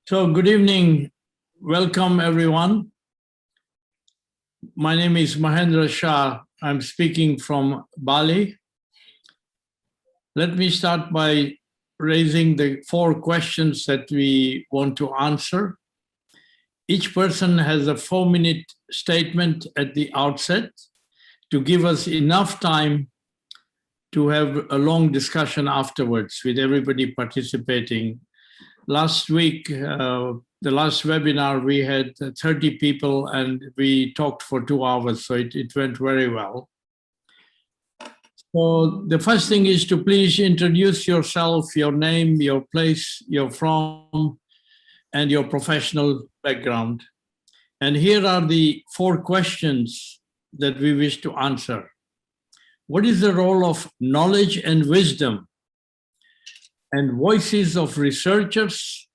So good evening. Welcome, everyone. My name is Mahendra Shah. I'm speaking from Bali. Let me start by raising the 4 questions that we want to answer. Each person has a 4-minute statement at the outset to give us enough time to have a long discussion afterwards with everybody participating. Last week, the last webinar, we had 30 people and we talked for 2 hours, so it went very well. So the first thing is to please introduce yourself, your name, your place you're from, and your professional background. And here are the 4 questions that we wish to answer. What is the role of knowledge and wisdom and voices of researchers,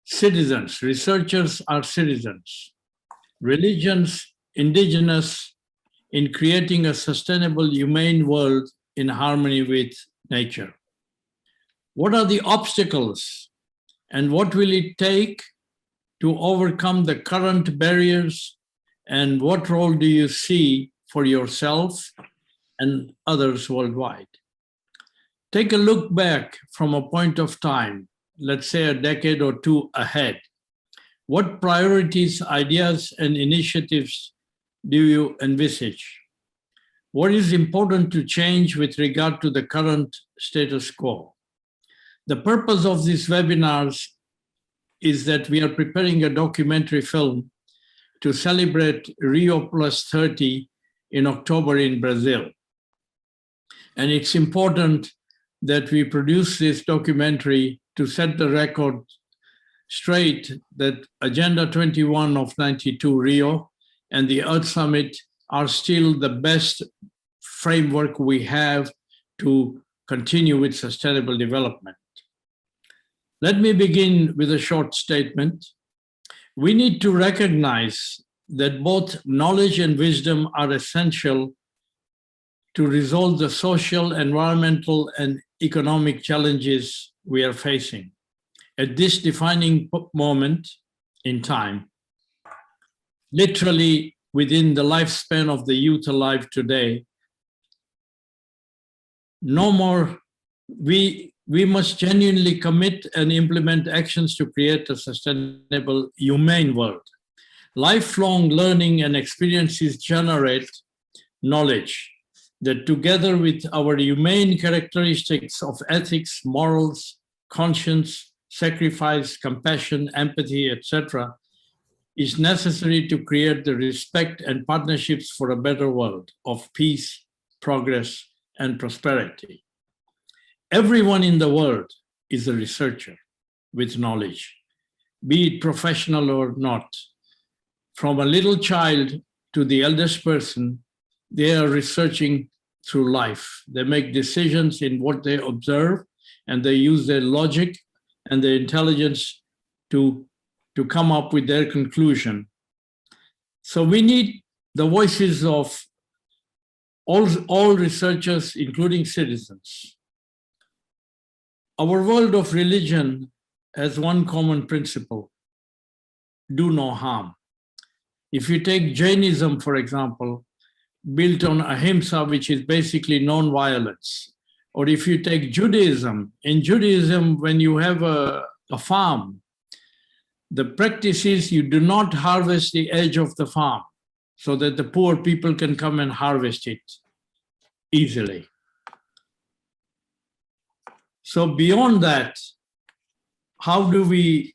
citizens? Researchers are citizens. Religions, indigenous, in creating a sustainable, humane world in harmony with nature. What are the obstacles and what will it take to overcome the current barriers, and what role do you see for yourself and others worldwide? Take a look back from a point of time, let's say a decade or 2 ahead. What priorities, ideas, and initiatives do you envisage? What is important to change with regard to the current status quo? The purpose of these webinars is that we are preparing a documentary film to celebrate Rio Plus 30 in October in Brazil. And it's important that we produce this documentary to set the record straight that Agenda 21 of 92 Rio and the Earth Summit are still the best framework we have to continue with sustainable development. Let me begin with a short statement. We need to recognize that both knowledge and wisdom are essential to resolve the social, environmental, and economic challenges we are facing. At this defining moment in time, literally within the lifespan of the youth alive today, we must genuinely commit and implement actions to create a sustainable, humane world. Lifelong learning and experiences generate knowledge that, together with our humane characteristics of ethics, morals, conscience, sacrifice, compassion, empathy, etc., is necessary to create the respect and partnerships for a better world of peace, progress, and prosperity. Everyone in the world is a researcher with knowledge, be it professional or not. From a little child to the eldest person, they are researching through life. They make decisions in what they observe, and they use their logic and their intelligence to come up with their conclusion. So we need the voices of all researchers, including citizens. Our world of religion has one common principle: do no harm. If you take Jainism, for example, built on ahimsa, which is basically non-violence, or if you take Judaism, in Judaism, when you have a farm, the practice is you do not harvest the edge of the farm so that the poor people can come and harvest it easily. So beyond that, how do we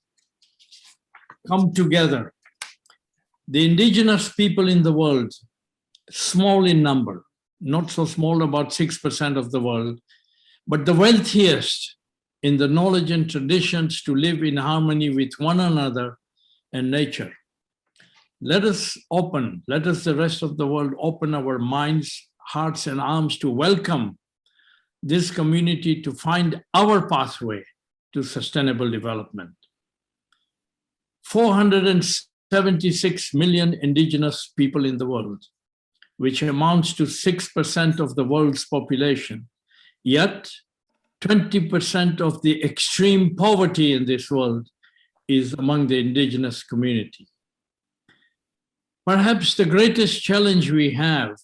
come together? The indigenous people in the world, small in number, not so small, about 6% of the world, but the wealthiest in the knowledge and traditions to live in harmony with one another and nature. Let us, the rest of the world, open our minds, hearts, and arms to welcome this community to find our pathway to sustainable development. 476 million indigenous people in the world, which amounts to 6% of the world's population. Yet, 20% of the extreme poverty in this world is among the indigenous community. Perhaps the greatest challenge we have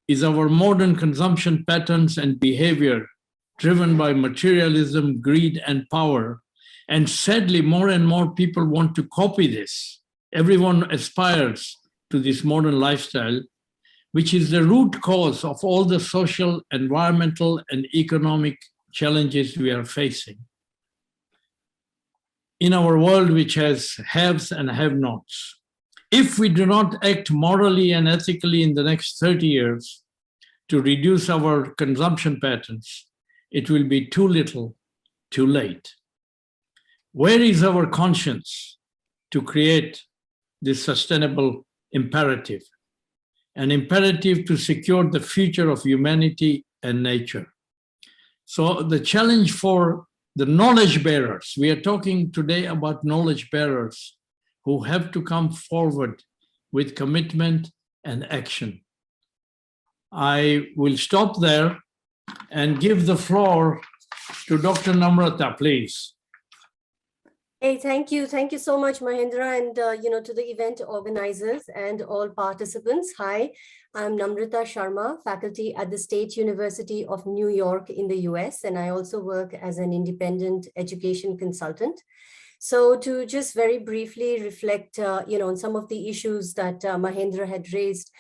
is our modern consumption patterns and behavior driven by materialism, greed, and power. And sadly, more and more people want to copy this. Everyone aspires to this modern lifestyle, which is the root cause of all the social, environmental, and economic challenges we are facing. In our world, which has haves and have-nots, if we do not act morally and ethically in the next 30 years to reduce our consumption patterns, it will be too little, too late. Where is our conscience to create this sustainable imperative? An imperative to secure the future of humanity and nature. So the challenge for the knowledge bearers, we are talking today about knowledge bearers who have to come forward with commitment and action. I will stop there and give the floor to Dr. Namrata, please. Hey, thank you. Thank you so much, Mahendra, and to the event organizers and all participants. Hi, I'm Namrata Sharma, faculty at the State University of New York in the US, and I also work as an independent education consultant. So to just very briefly reflect, on some of the issues that Mahendra had raised,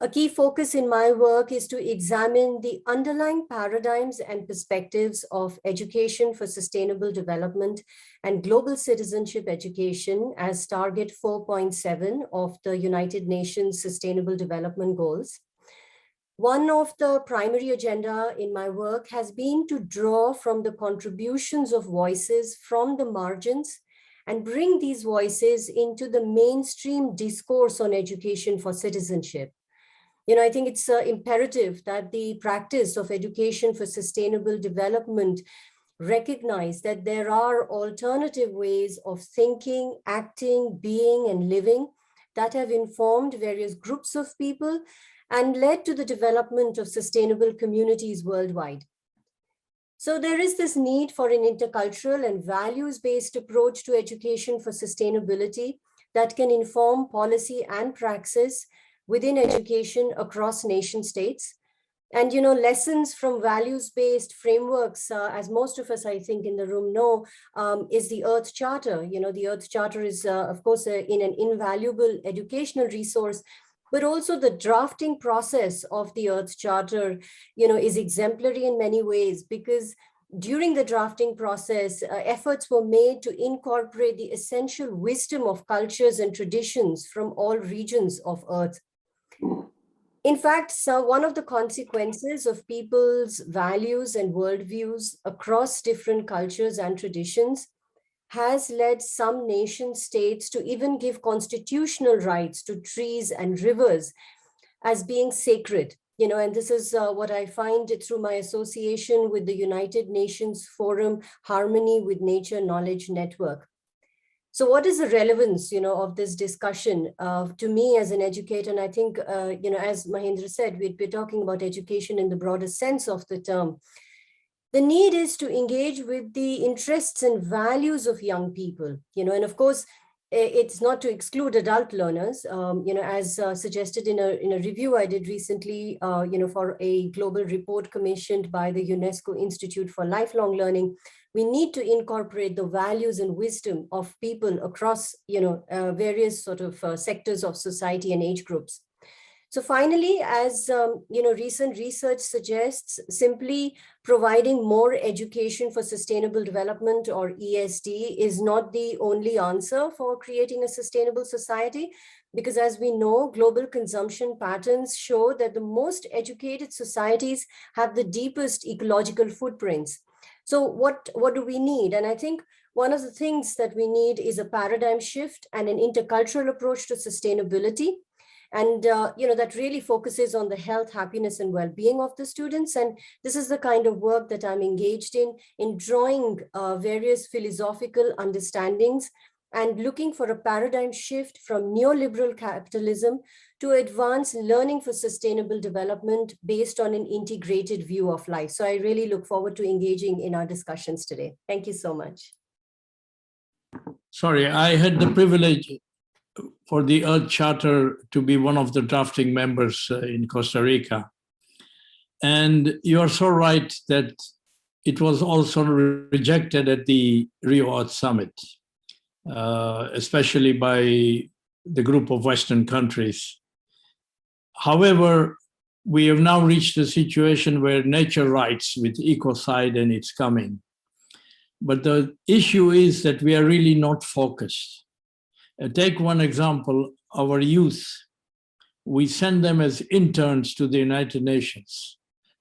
a key focus in my work is to examine the underlying paradigms and perspectives of education for sustainable development and global citizenship education as target 4.7 of the United Nations Sustainable Development Goals. One of the primary agenda in my work has been to draw from the contributions of voices from the margins and bring these voices into the mainstream discourse on education for citizenship. I think it's imperative that the practice of education for sustainable development recognize that there are alternative ways of thinking, acting, being, and living that have informed various groups of people and led to the development of sustainable communities worldwide. So there is this need for an intercultural and values-based approach to education for sustainability that can inform policy and praxis within education across nation states. And, lessons from values-based frameworks, as most of us, I think, in the room know, is the Earth Charter. The Earth Charter is, of course, an invaluable educational resource, but also the drafting process of the Earth Charter, is exemplary in many ways, because during the drafting process, efforts were made to incorporate the essential wisdom of cultures and traditions from all regions of Earth. In fact, so one of the consequences of people's values and worldviews across different cultures and traditions has led some nation states to even give constitutional rights to trees and rivers as being sacred. And this is what I find through my association with the United Nations Forum Harmony with Nature Knowledge Network. So what is the relevance, of this discussion to me as an educator? And I think, as Mahendra said, we're talking about education in the broader sense of the term. The need is to engage with the interests and values of young people, and of course, it's not to exclude adult learners, as suggested in a review I did recently, for a global report commissioned by the UNESCO Institute for Lifelong Learning. We need to incorporate the values and wisdom of people across, various sort of sectors of society and age groups. So finally, as recent research suggests, simply providing more education for sustainable development, or ESD, is not the only answer for creating a sustainable society, because as we know, global consumption patterns show that the most educated societies have the deepest ecological footprints. So what do we need? And I think one of the things that we need is a paradigm shift and an intercultural approach to sustainability. And, that really focuses on the health, happiness, and well-being of the students. And this is the kind of work that I'm engaged in drawing various philosophical understandings and looking for a paradigm shift from neoliberal capitalism to advance learning for sustainable development based on an integrated view of life. So I really look forward to engaging in our discussions today. Thank you so much. Sorry, I had the privilege for the Earth Charter to be one of the drafting members in Costa Rica. And you are so right that it was also rejected at the Rio Earth Summit, especially by the group of Western countries. However, we have now reached a situation where nature rights with ecocide and it's coming. But the issue is that we are really not focused. Take one example, our youth. We send them as interns to the United Nations.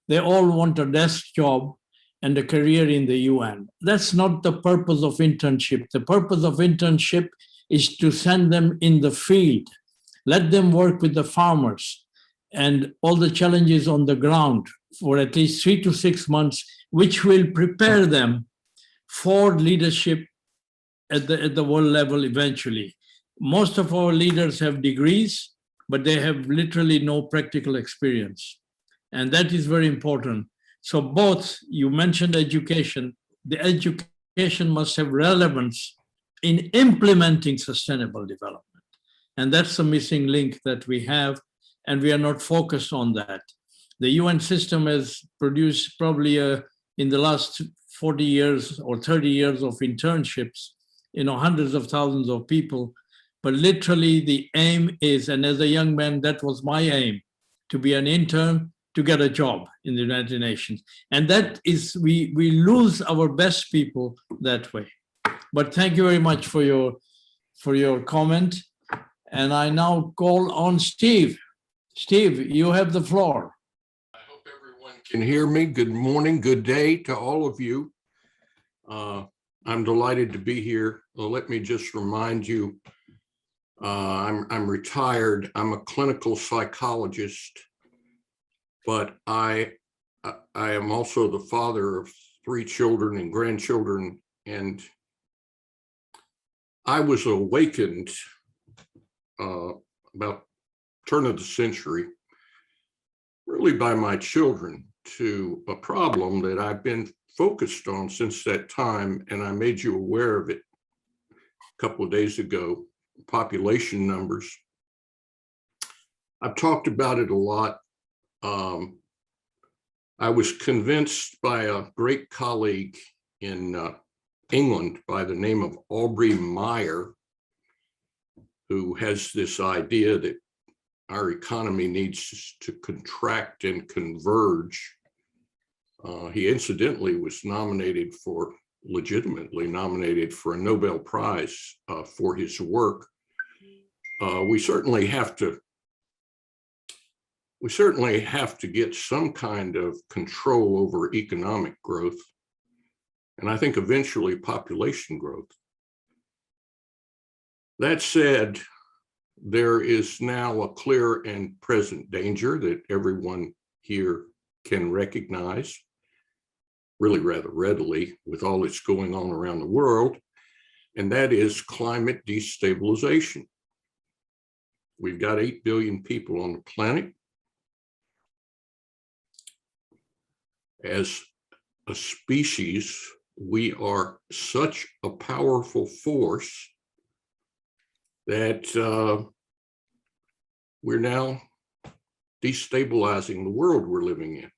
They all want a desk job and a career in the UN. That's not the purpose of internship. The purpose of internship is to send them in the field. Let them work with the farmers and all the challenges on the ground for at least 3 to 6 months, which will prepare them for leadership at the world level eventually. Most of our leaders have degrees, but they have literally no practical experience. And that is very important. So both, you mentioned education, the education must have relevance in implementing sustainable development. And that's the missing link that we have, and we are not focused on that. The UN system has produced probably in the last 40 years or 30 years of internships, hundreds of thousands of people. But literally the aim is, and as a young man, that was my aim, to be an intern, to get a job in the United Nations. And that is, we lose our best people that way. But thank you very much for your comment. And I now call on Steve. Steve, you have the floor. I hope everyone can hear me. Good morning, good day to all of you. I'm delighted to be here. Well, let me just remind you, I'm retired. I'm a clinical psychologist, but I am also the father of 3 children and grandchildren, and I was awakened about turn of the century, really by my children, to a problem that I've been focused on since that time, and I made you aware of it a couple of days ago, population numbers. I've talked about it a lot. I was convinced by a great colleague in England by the name of Aubrey Meyer, who has this idea that our economy needs to contract and converge. He incidentally was legitimately nominated for a Nobel Prize for his work. We certainly have to get some kind of control over economic growth, and I think eventually population growth. That said, there is now a clear and present danger that everyone here can recognize really rather readily with all that's going on around the world, and that is climate destabilization. We've got 8 billion people on the planet. As a species, we are such a powerful force that we're now destabilizing the world we're living in.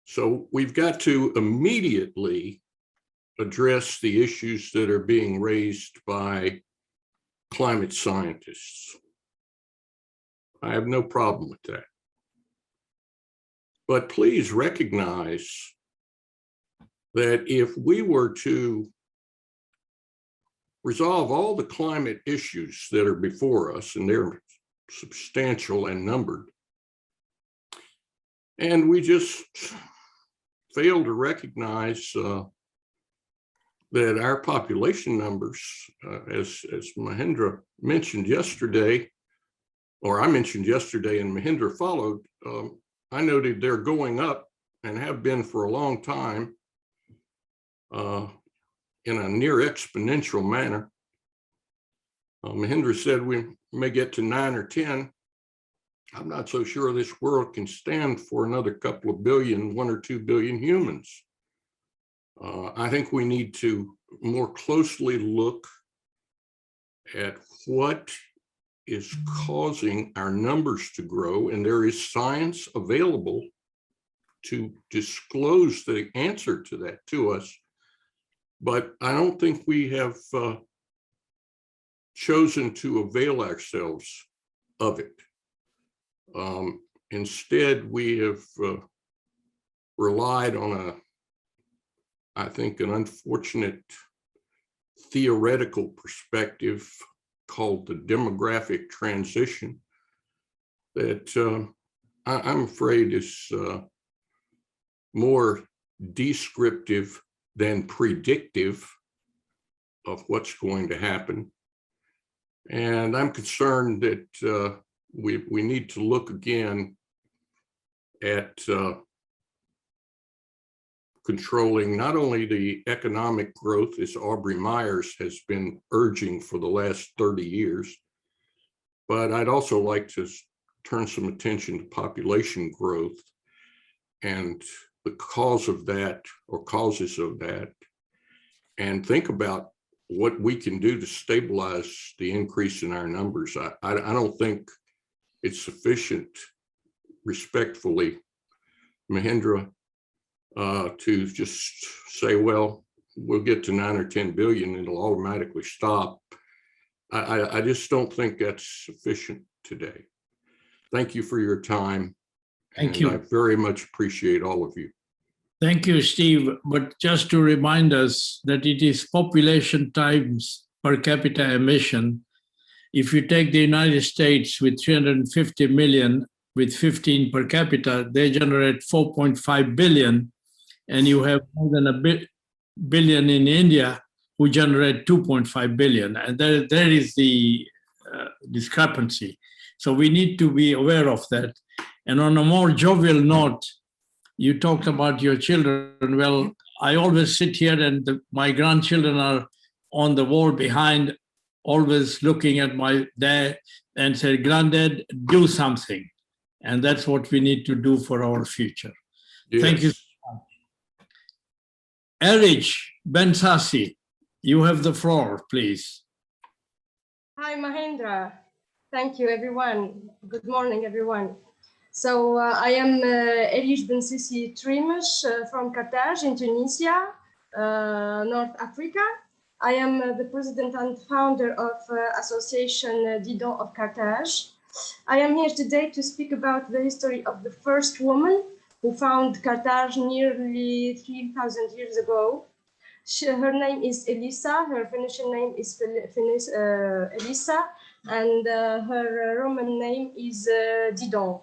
So we've got to immediately address the issues that are being raised by climate scientists. I have no problem with that. But please recognize that if we were to resolve all the climate issues that are before us, and they're substantial and numbered, and we just fail to recognize that our population numbers, as Mahendra mentioned yesterday, or I mentioned yesterday and Mahendra followed, I noted they're going up and have been for a long time in a near exponential manner. Mahendra said we may get to 9 or 10. I'm not so sure this world can stand for another couple of billion, 1 or 2 billion humans. I think we need to more closely look at what is causing our numbers to grow, and there is science available to disclose the answer to that to us. But I don't think we have chosen to avail ourselves of it. Instead, we have relied on I think, an unfortunate theoretical perspective called the demographic transition that I'm afraid is more descriptive than predictive of what's going to happen. And I'm concerned that we need to look again at controlling not only the economic growth, as Aubrey Myers has been urging for the last 30 years, but I'd also like to turn some attention to population growth and the cause of that, or causes of that, and think about what we can do to stabilize the increase in our numbers. I don't think it's sufficient, respectfully, Mahendra, to just say, well, we'll get to 9 or 10 billion and it'll automatically stop. I just don't think that's sufficient today. Thank you for your time. Thank you. I very much appreciate all of you. Thank you, Steve. But just to remind us that it is population times per capita emission. If you take the United States with 350 million, with 15 per capita, they generate 4.5 billion. And you have more than a billion in India who generate 2.5 billion. And there is the discrepancy. So we need to be aware of that. And on a more jovial note, you talked about your children. Well, I always sit here and my grandchildren are on the wall behind, always looking at my dad and say, Granddad, do something. And that's what we need to do for our future. Yes. Thank you. Erich Bensassi, you have the floor, please. Hi, Mahendra. Thank you, everyone. Good morning, everyone. So I am Erich Bensassi Trimesh from Carthage in Tunisia, North Africa. I am the president and founder of Association Didon of Carthage. I am here today to speak about the history of the first woman who found Carthage nearly 3,000 years ago. Her name is Elisa. Her Phoenician name is Elisa, and her Roman name is Didon.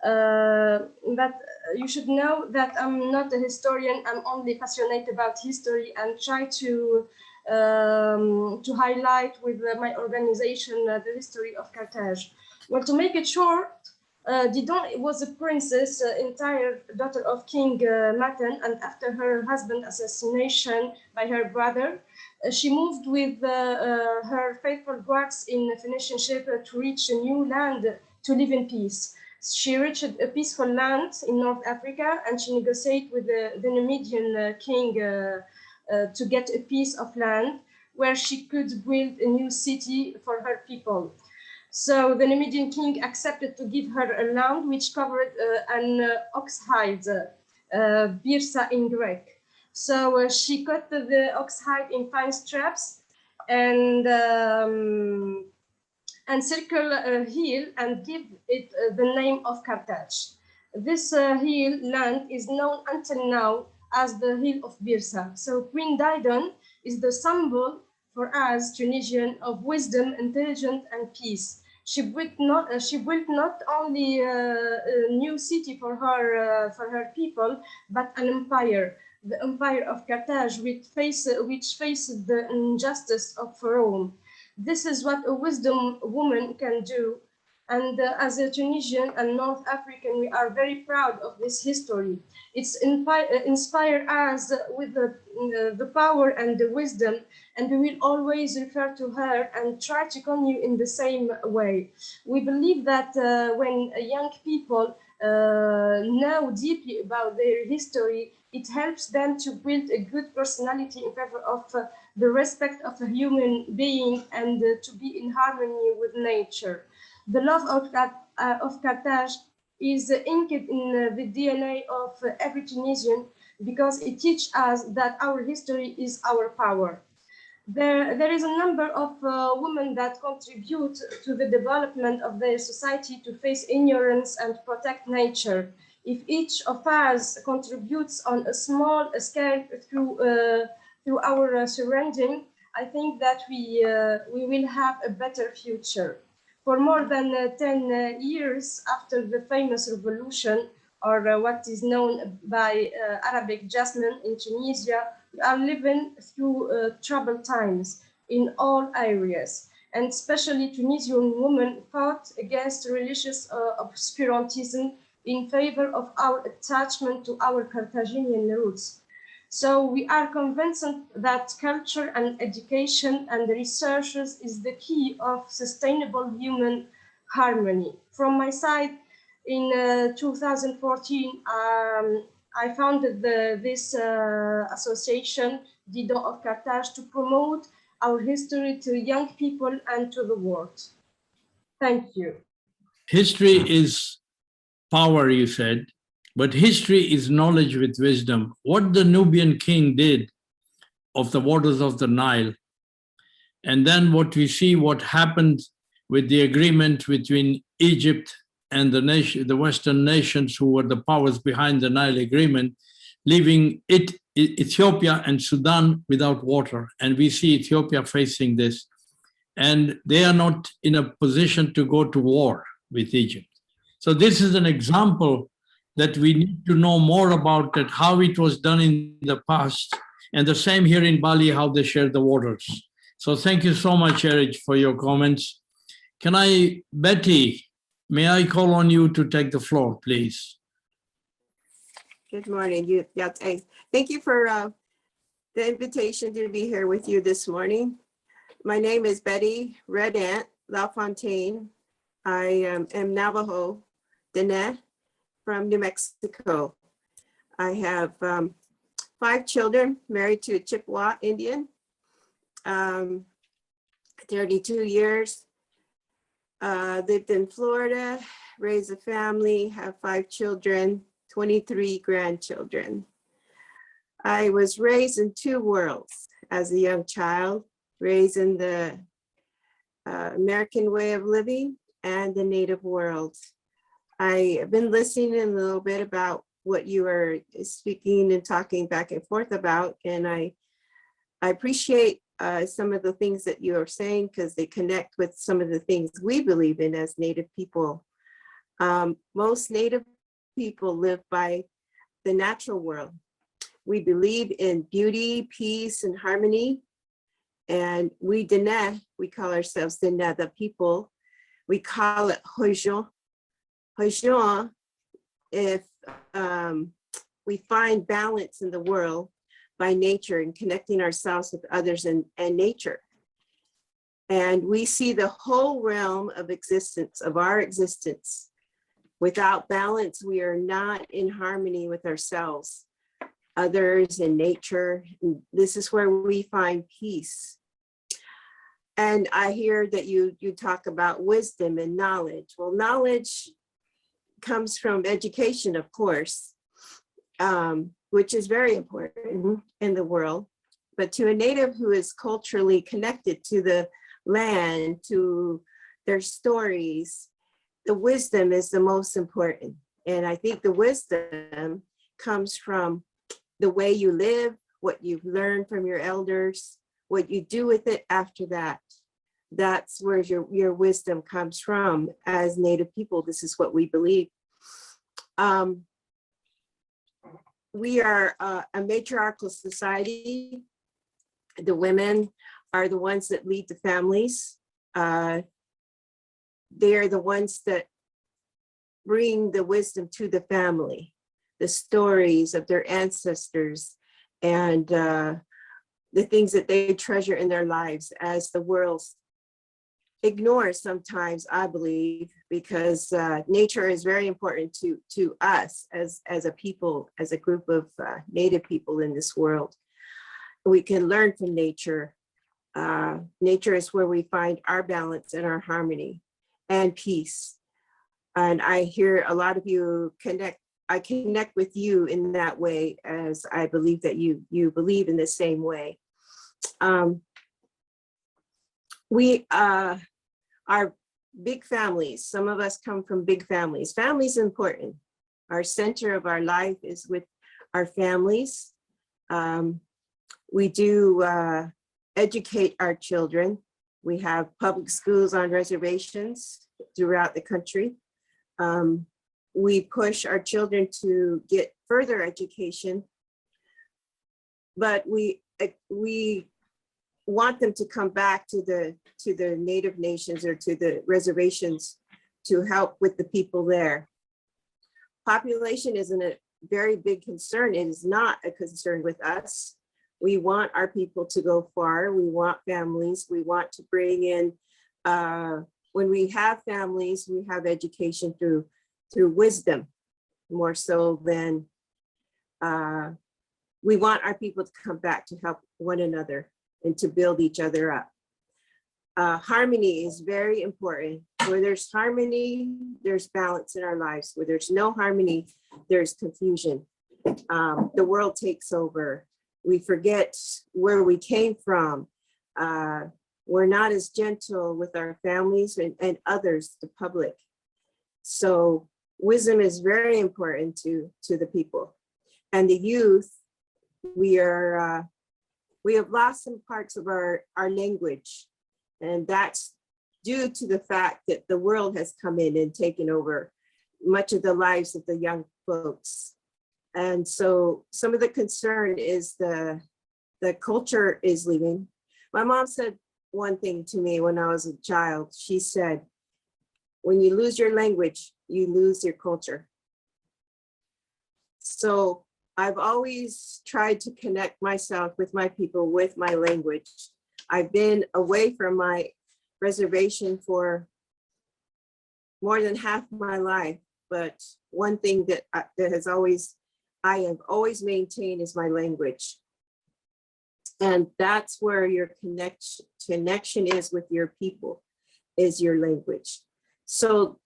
But you should know that I'm not a historian. I'm only passionate about history and try to highlight with my organization the history of Carthage. Well, to make it short, Didon was a princess, entire daughter of King Matan, and after her husband's assassination by her brother, she moved with her faithful guards in Phoenician ship to reach a new land to live in peace. She reached a peaceful land in North Africa, and she negotiated with the Numidian king to get a piece of land where she could build a new city for her people. So the Numidian king accepted to give her a land which covered an ox hide, birsa in Greek. So she cut the ox hide in fine straps and circle a hill and give it the name of Carthage. This hill land is known until now as the Hill of Birsa. So Queen Didon is the symbol for us Tunisian of wisdom, intelligence, and peace. She built not only a new city for her people, but an empire, the empire of Carthage, which faced the injustice of Rome. This is what a wisdom woman can do. And as a Tunisian and North African, we are very proud of this history. It's inspired us with the power and the wisdom, and we will always refer to her and try to continue in the same way. We believe that when young people know deeply about their history, it helps them to build a good personality in favor of the respect of a human being and to be in harmony with nature. The love of Carthage is inked in the DNA of every Tunisian because it teaches us that our history is our power. There is a number of women that contribute to the development of their society to face ignorance and protect nature. If each of us contributes on a small scale through our surrounding, I think that we will have a better future. For more than 10 years after the famous revolution, or what is known by Arabic Jasmine in Tunisia, we are living through troubled times in all areas, and especially Tunisian women fought against religious obscurantism in favor of our attachment to our Carthaginian roots. So we are convinced that culture and education and research is the key of sustainable human harmony. From my side, in 2014, I founded this association, Didon of Carthage, to promote our history to young people and to the world. Thank you. History is power, you said, but history is knowledge with wisdom. What the Nubian king did of the waters of the Nile, and then what we see what happened with the agreement between Egypt and the Western nations who were the powers behind the Nile agreement, leaving Ethiopia and Sudan without water. And we see Ethiopia facing this. And they are not in a position to go to war with Egypt. So this is an example that we need to know more about, that how it was done in the past. And the same here in Bali, how they share the waters. So thank you so much, Erich, for your comments. Betty, may I call on you to take the floor, please? Good morning. Thank you for the invitation to be here with you this morning. My name is Betty Red Ant LaFontaine. I am Navajo Dene from New Mexico. I have 5 children, married to a Chippewa Indian, 32 years, lived in Florida, raised a family, have 5 children, 23 grandchildren. I was raised in 2 worlds as a young child, raised in the American way of living and the Native world. I have been listening a little bit about what you are speaking and talking back and forth about, and I appreciate some of the things that you are saying because they connect with some of the things we believe in as Native people. Most Native people live by the natural world. We believe in beauty, peace, and harmony. And we Dene, we call ourselves Dene, the people. We call it Hojon. Hojon, if we find balance in the world by nature and connecting ourselves with others and nature. And we see the whole realm of existence, of our existence. Without balance, we are not in harmony with ourselves, others, and nature. And this is where we find peace. And I hear that you talk about wisdom and knowledge. Well, knowledge comes from education, of course, which is very important in the world. But to a Native who is culturally connected to the land, to their stories, the wisdom is the most important. And I think the wisdom comes from the way you live, what you've learned from your elders, what you do with it after that. That's where your wisdom comes from as Native people. This is what we believe. We are a matriarchal society. The women are the ones that lead the families. They are the ones that bring the wisdom to the family, the stories of their ancestors and the things that they treasure in their lives as the world ignore sometimes, I believe, because nature is very important to us as a people, as a group of Native people in this world. We can learn from nature. Nature is where we find our balance and our harmony and peace. And I hear a lot of you I connect with you in that way, as I believe that you believe in the same way. We are big families. Some of us come from big families. Family is important. Our center of our life is with our families. We do educate our children. We have public schools on reservations throughout the country. We push our children to get further education, but we want them to come back to the Native nations or to the reservations to help with the people there. Population isn't a very big concern. It is not a concern with us. We want our people to go far. We want families. We want to bring in, when we have families, we have education through wisdom, more so than, we want our people to come back to help one another and to build each other up. Harmony is very important. Where there's harmony, there's balance in our lives. Where there's no harmony, there's confusion. The world takes over. We forget where we came from. We're not as gentle with our families and others, the public. So wisdom is very important to the people. And the youth, we have lost some parts of our language. And that's due to the fact that the world has come in and taken over much of the lives of the young folks. And so some of the concern is the culture is leaving. My mom said one thing to me when I was a child. She said, when you lose your language, you lose your culture. So I've always tried to connect myself with my people, with my language. I've been away from my reservation for more than half my life, but one thing that I have always maintained is my language. And that's where your connection is with your people, is your language. So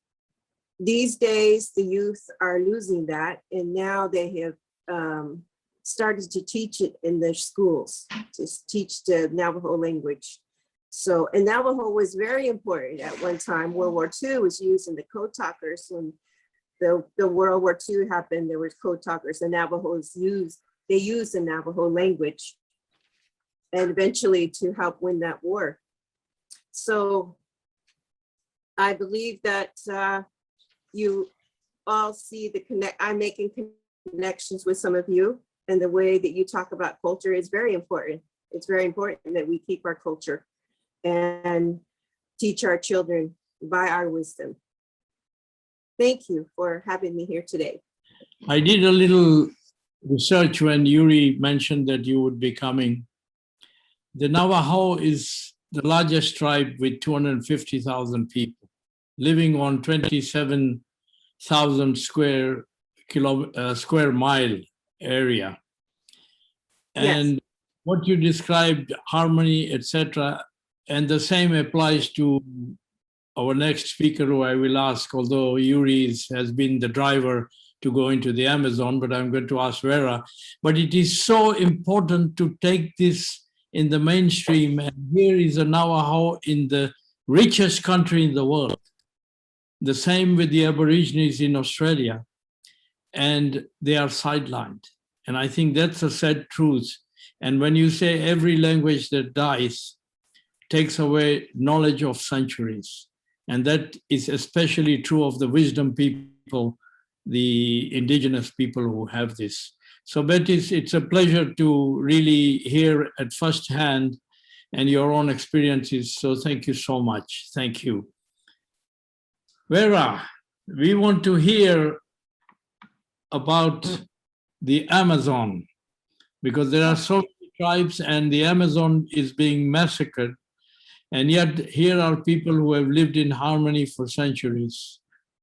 these days, the youth are losing that, and now they have started to teach it in their schools, to teach the Navajo language. So, and Navajo was very important at one time. World War II was used in the code talkers. When the World War II happened, there were code talkers. The Navajos used the Navajo language, and eventually to help win that war. So I believe that you all see I'm making connections with some of you, and the way that you talk about culture is very important. It's very important that we keep our culture and teach our children by our wisdom. Thank you for having me here today. I did a little research when Yuri mentioned that you would be coming. The Navajo is the largest tribe with 250,000 people living on 27,000 square mile area. And Yes. what you described, harmony, etc., and the same applies to our next speaker, who I will ask, although Yuri has been the driver to go into the Amazon, but I'm going to ask Vera. But it is so important to take this in the mainstream. And here is a Navajo in the richest country in the world. The same with the Aborigines in Australia. And they are sidelined. And I think that's a sad truth. And when you say every language that dies takes away knowledge of centuries, and that is especially true of the wisdom people, the indigenous people who have this. So Betty, it's a pleasure to really hear at first hand and your own experiences. So thank you so much. Thank you. Vera, we want to hear about the Amazon, because there are so many tribes and the Amazon is being massacred. And yet here are people who have lived in harmony for centuries.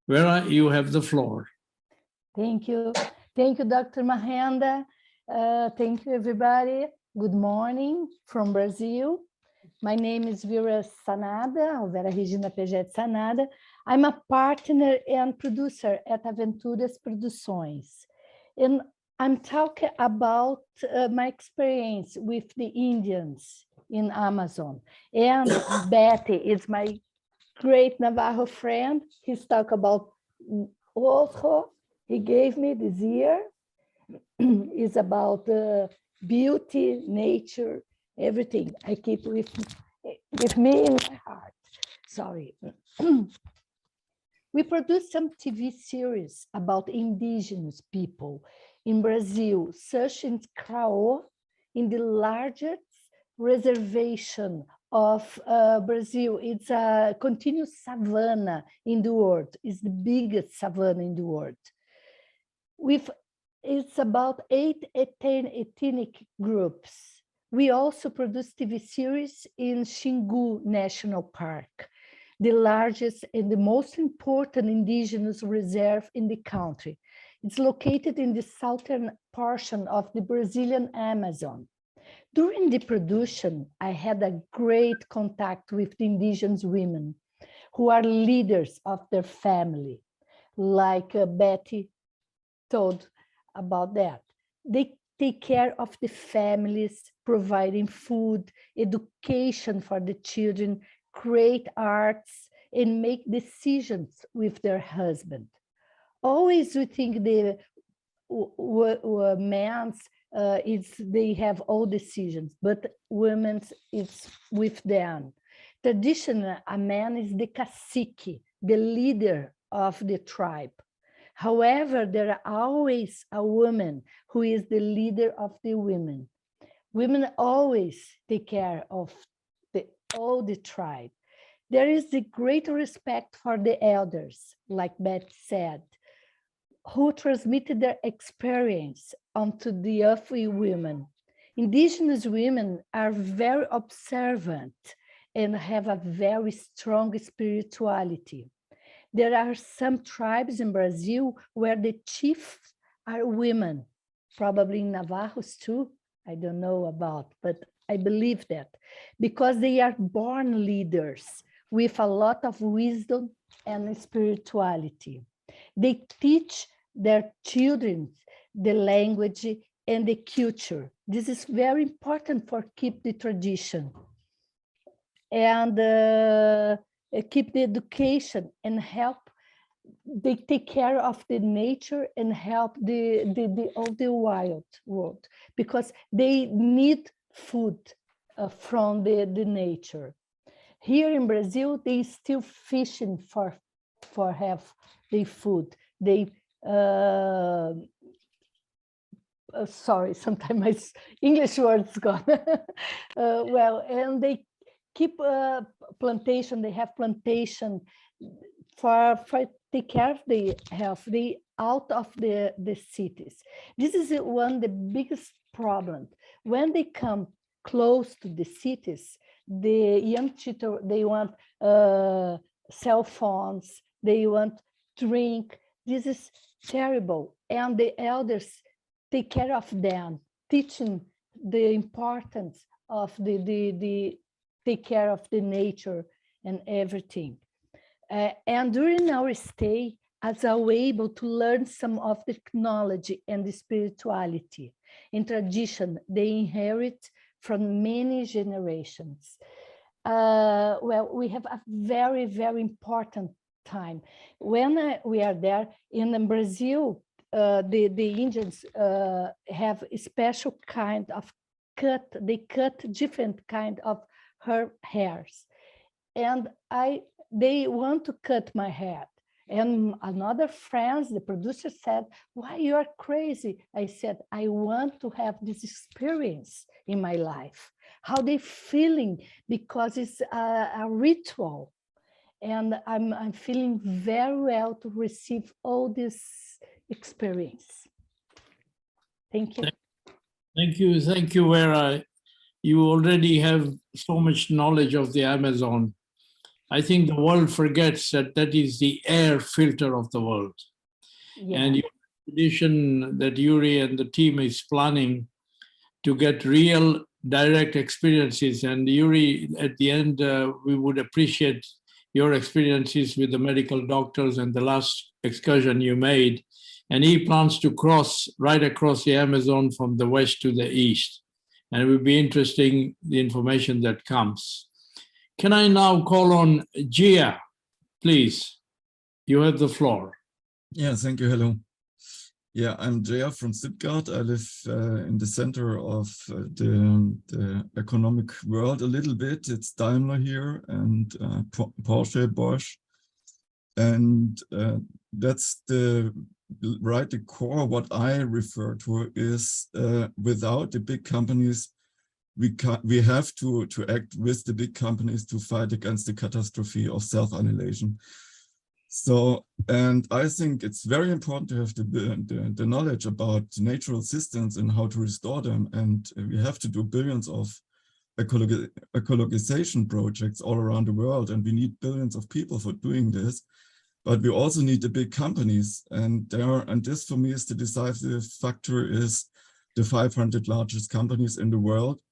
Vera, you have the floor. Thank you. Thank you, Dr. Mahenda. Thank you, everybody. Good morning from Brazil. My name is Vera Sanada, or Vera Regina Pegete Sanada. I'm a partner and producer at Aventuras Produções. And I'm talking about my experience with the Indians in Amazon. And Betty is my great Navajo friend. He's talking about Ojo. He gave me this year. It's about beauty, nature, everything. I keep with me in my heart. Sorry. We produced some TV series about indigenous people in Brazil, such as Craô, in the largest reservation of Brazil. It's a continuous savanna in the world. It's the biggest savanna in the world. It's about 8 ethnic groups. We also produce TV series in Xingu National Park, the largest and the most important indigenous reserve in the country. It's located in the southern portion of the Brazilian Amazon. During the production, I had a great contact with the indigenous women who are leaders of their family, like Betty told about that. They take care of the families, providing food, education for the children, create arts, and make decisions with their husband. Always we think the men's they have all decisions, but women's it's with them. Traditionally, a man is the cacique, the leader of the tribe. However, there are always a woman who is the leader of the women. Women always take care of all the tribe. There is the great respect for the elders, like Beth said, who transmitted their experience onto the other women. Indigenous women are very observant and have a very strong spirituality. There are some tribes in Brazil where the chiefs are women, probably in Navajos too. I don't know about, but I believe that because they are born leaders with a lot of wisdom and spirituality. They teach their children the language and the culture. This is very important for keep the tradition and keep the education and help. They take care of the nature and help all the wild world because they need food from the nature. Here in Brazil, they still fishing for have the food. They sorry, sometimes my English words gone. Well, and they keep plantation. They have plantation for take care of the health. They out of the cities. This is one of the biggest problem. When they come close to the cities, the young children, they want cell phones, they want drink. This is terrible. And the elders take care of them, teaching the importance of the take care of the nature and everything. And during our stay, as I was able to learn some of the technology and the spirituality and tradition they inherit from many generations. Well, we have a very, very important time. When we are there in Brazil, the Indians have a special kind of cut. They cut different kind of her hairs, and they want to cut my hair. And another friend, the producer, said, "Why you are crazy?" I said, "I want to have this experience in my life. How they feeling, because it's a ritual, and I'm feeling very well to receive all this experience." Thank you. Thank you, Vera. you already have so much knowledge of the Amazon. I think the world forgets that that is the air filter of the world. Yeah. And your expedition that Yuri and the team is planning to get real direct experiences. And Yuri, at the end, we would appreciate your experiences with the medical doctors and the last excursion you made. And he plans to cross right across the Amazon from the west to the east. And it will be interesting, the information that comes. Can I now call on Gia, please? You have the floor. Yeah, thank you. Hello. Yeah, I'm Jaya from Stuttgart. I live in the center of the economic world a little bit. It's Daimler here and Porsche, Bosch. And that's the core. What I refer to is without the big companies, we have to act with the big companies to fight against the catastrophe of self-annihilation. So, and I think it's very important to have the knowledge about natural systems and how to restore them. And we have to do billions of ecologization projects all around the world. And we need billions of people for doing this. But we also need the big companies. And this for me is the decisive factor is the 500 largest companies in the world,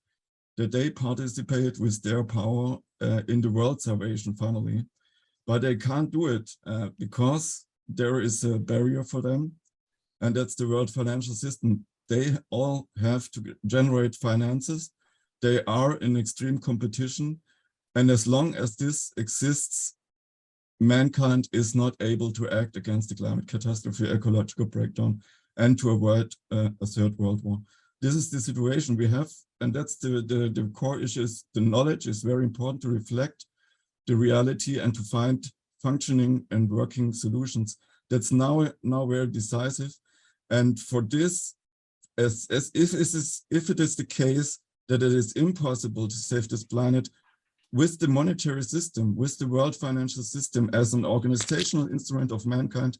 that they participate with their power in the world salvation finally. But they can't do it because there is a barrier for them, and that's the world financial system. They all have to generate finances. They are in extreme competition. And as long as this exists, mankind is not able to act against the climate catastrophe, ecological breakdown, and to avoid a third world war. This is the situation we have, and that's the core issues. The knowledge is very important to reflect the reality and to find functioning and working solutions. That's now very decisive. And for this, as if it is the case that it is impossible to save this planet with the monetary system, with the world financial system as an organizational instrument of mankind,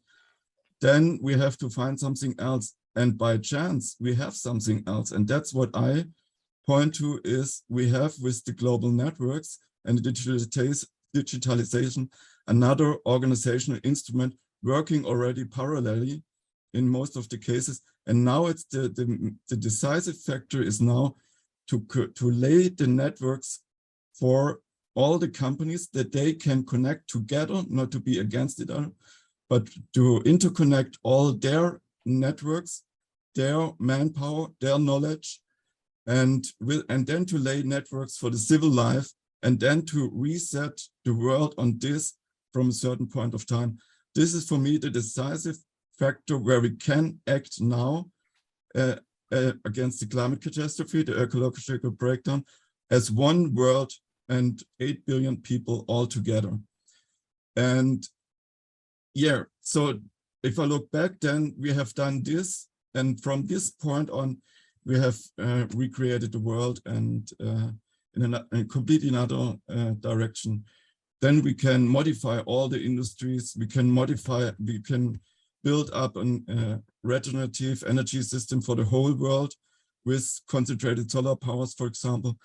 then we have to find something else. And by chance, we have something else. And that's what I point to is we have with the global networks and the digitalization, another organizational instrument working already parallelly in most of the cases. And now it's the decisive factor is now to lay the networks for all the companies that they can connect together, not to be against it, but to interconnect all their networks, their manpower, their knowledge, and then to lay networks for the civil life, and then to reset the world on this from a certain point of time. This is for me the decisive factor where we can act now against the climate catastrophe, the ecological breakdown, as one world and 8 billion people all together. And yeah, so if I look back, then we have done this. And from this point on, we have recreated the world and in a completely another direction. Then we can modify all the industries. We can build up a regenerative energy system for the whole world with concentrated solar powers, for example,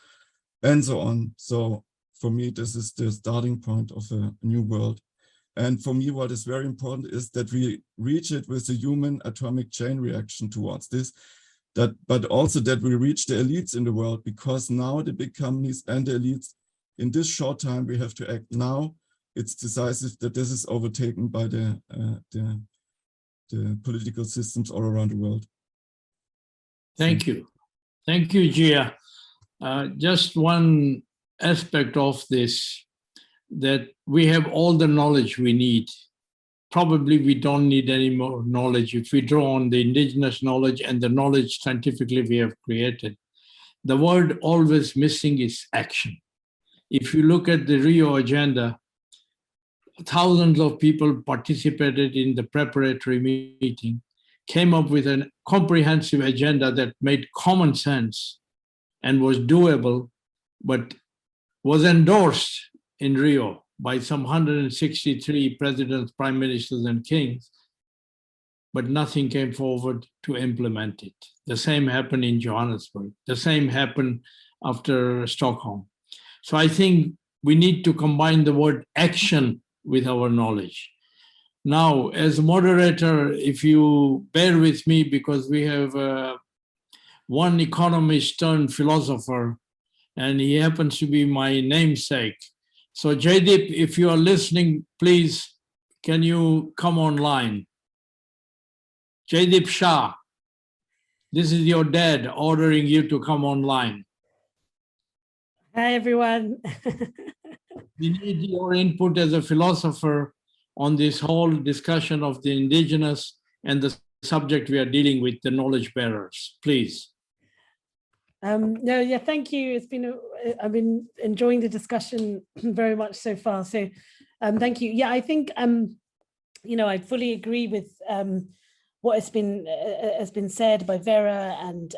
and so on. So for me, this is the starting point of a new world. And for me, what is very important is that we reach it with a human atomic chain reaction towards this, but also that we reach the elites in the world, because now the big companies and the elites, in this short time, we have to act now. It's decisive that this is overtaken by the political systems all around the world. Thank you. Thank you, Gia. Just one aspect of this, that we have all the knowledge we need. Probably we don't need any more knowledge if we draw on the indigenous knowledge and the knowledge scientifically we have created. The word always missing is action. If you look at the Rio agenda, thousands of people participated in the preparatory meeting, came up with a comprehensive agenda that made common sense and was doable, but was endorsed in Rio by some 163 presidents, prime ministers, and kings, but nothing came forward to implement it. The same happened in Johannesburg. The same happened after Stockholm. So I think we need to combine the word action with our knowledge. Now, as moderator, if you bear with me, because we have one economist turned philosopher, and he happens to be my namesake. So Jaideep, if you are listening, please, can you come online? Jaideep Shah, this is your dad ordering you to come online. Hi, everyone. We need your input as a philosopher on this whole discussion of the indigenous and the subject we are dealing with, the knowledge bearers, please. No, yeah, thank you. It's been, I've been enjoying the discussion very much so far. So thank you. Yeah, I think, you know, I fully agree with what has been said by Vera and,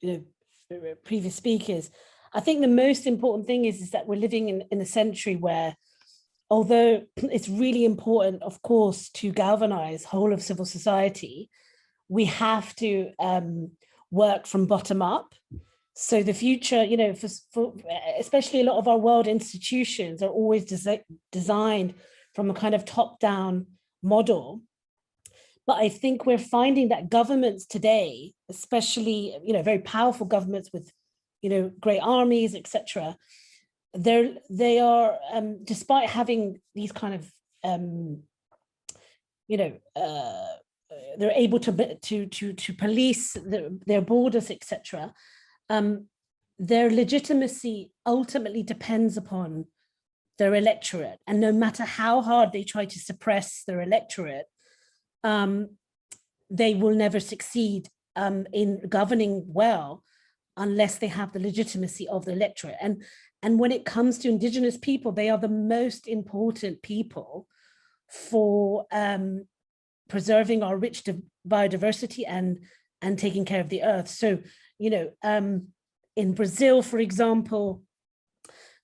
you know, previous speakers. I think the most important thing is that we're living in a century where, although it's really important, of course, to galvanize whole of civil society, we have to work from bottom up. So the future, you know, for especially a lot of our world institutions are always designed from a kind of top-down model. But I think we're finding that governments today, especially, you know, very powerful governments with, you know, great armies, etc., they are, despite having these kind of, you know, they're able to police their borders, etc. Their legitimacy ultimately depends upon their electorate, and no matter how hard they try to suppress their electorate, they will never succeed in governing well unless they have the legitimacy of the electorate. And when it comes to indigenous people, they are the most important people for preserving our rich biodiversity and taking care of the earth. So, you know, in Brazil, for example,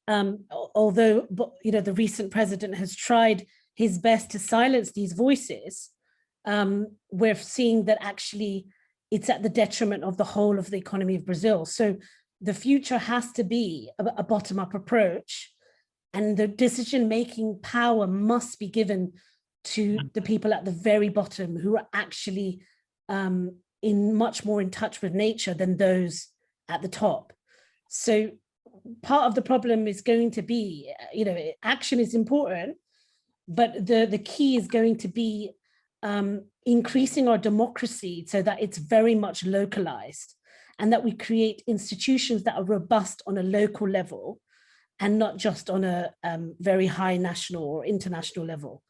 although, you know, the recent president has tried his best to silence these voices, we're seeing that actually it's at the detriment of the whole of the economy of Brazil. So the future has to be a bottom-up approach, and the decision-making power must be given to the people at the very bottom who are actually much more in touch with nature than those at the top. So part of the problem is going to be, you know, action is important, but the key is going to be increasing our democracy so that it's very much localized, and that we create institutions that are robust on a local level and not just on a very high national or international level.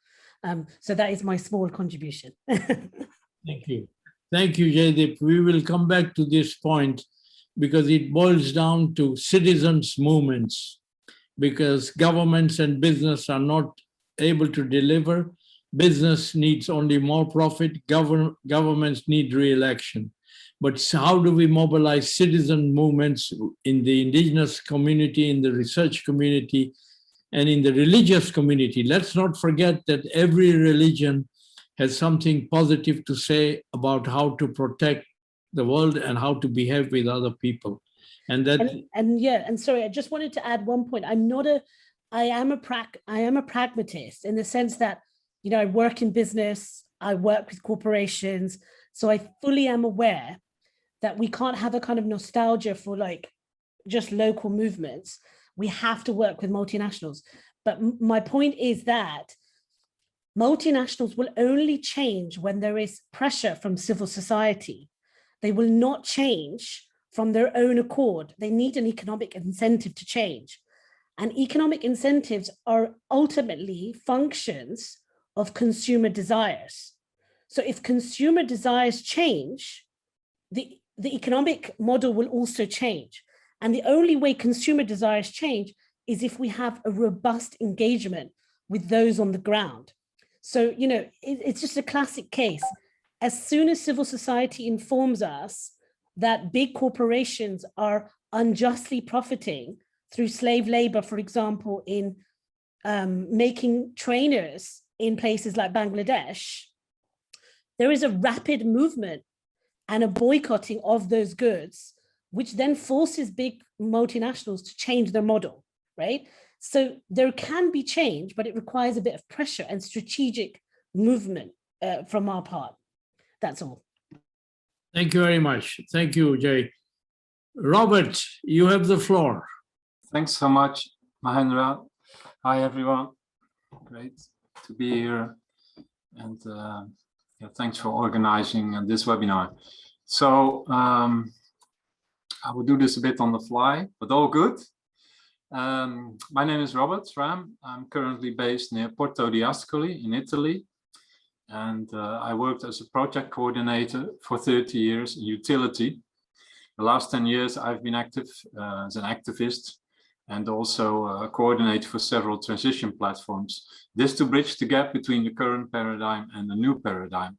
So that is my small contribution. Thank you. Thank you, Jaideep. We will come back to this point because it boils down to citizens' movements, because governments and business are not able to deliver. Business needs only more profit. Governments need re-election. But how do we mobilize citizen movements in the indigenous community, in the research community, and in the religious community? Let's not forget that every religion has something positive to say about how to protect the world and how to behave with other people. And that and sorry, I just wanted to add one point. I am a pragmatist in the sense that, you know, I work in business, I work with corporations, so I fully am aware that we can't have a kind of nostalgia for like just local movements. We have to work with multinationals. But my point is that multinationals will only change when there is pressure from civil society. They will not change from their own accord. They need an economic incentive to change. And economic incentives are ultimately functions of consumer desires. So if consumer desires change, the economic model will also change. And the only way consumer desires change is if we have a robust engagement with those on the ground. So, you know, it's just a classic case. As soon as civil society informs us that big corporations are unjustly profiting through slave labor, for example, in making trainers in places like Bangladesh, there is a rapid movement and a boycotting of those goods which then forces big multinationals to change their model, right? So there can be change, but it requires a bit of pressure and strategic movement from our part. That's all. Thank you very much. Thank you, Jay. Robert, you have the floor. Thanks so much, Mahendra. Hi, everyone. Great to be here. And yeah, thanks for organizing this webinar. So I will do this a bit on the fly, but all good. My name is Robert Ram. I'm currently based near Porto di Ascoli in Italy. And I worked as a project coordinator for 30 years in utility. The last 10 years, I've been active as an activist and also a coordinator for several transition platforms. This to bridge the gap between the current paradigm and the new paradigm,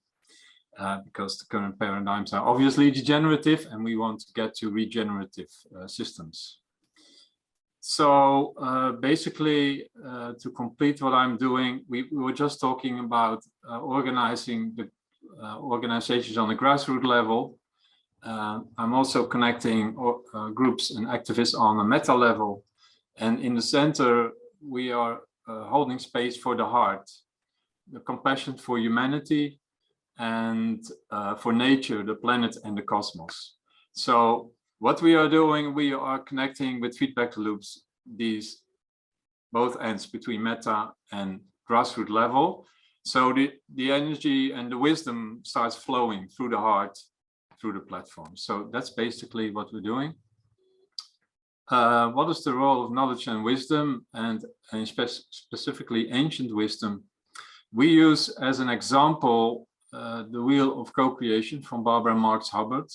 because the current paradigms are obviously degenerative and we want to get to regenerative systems. So basically, to complete what I'm doing, we were just talking about organizing the organizations on the grassroots level. I'm also connecting groups and activists on a meta level. And in the center, we are holding space for the heart, the compassion for humanity and for nature, the planet and the cosmos. So what we are doing, we are connecting with feedback loops, these both ends between meta and grassroots level. So the energy and the wisdom starts flowing through the heart, through the platform. So that's basically what we're doing. What is the role of knowledge and wisdom, and specifically ancient wisdom? We use as an example the wheel of co-creation from Barbara Marx Hubbard.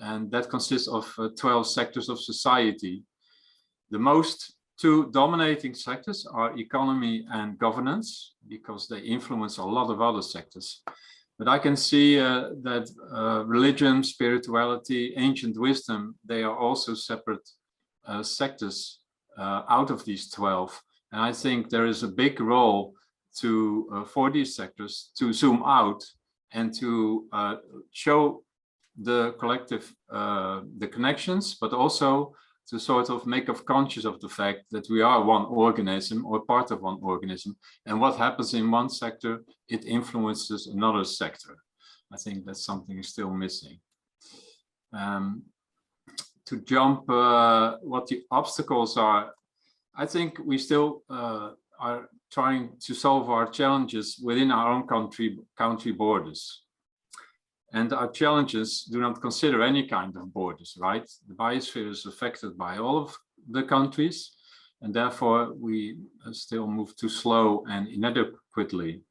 And that consists of 12 sectors of society. The most two dominating sectors are economy and governance, because they influence a lot of other sectors. But I can see that religion, spirituality, ancient wisdom, they are also separate sectors out of these 12. And I think there is a big role to for these sectors to zoom out and to show the collective, the connections, but also to sort of make us conscious of the fact that we are one organism or part of one organism, and what happens in one sector, it influences another sector. I think that's something still missing. To jump what the obstacles are, I think we still are trying to solve our challenges within our own country borders. And our challenges do not consider any kind of borders, right? The biosphere is affected by all of the countries, and therefore we still move too slow and inadequately.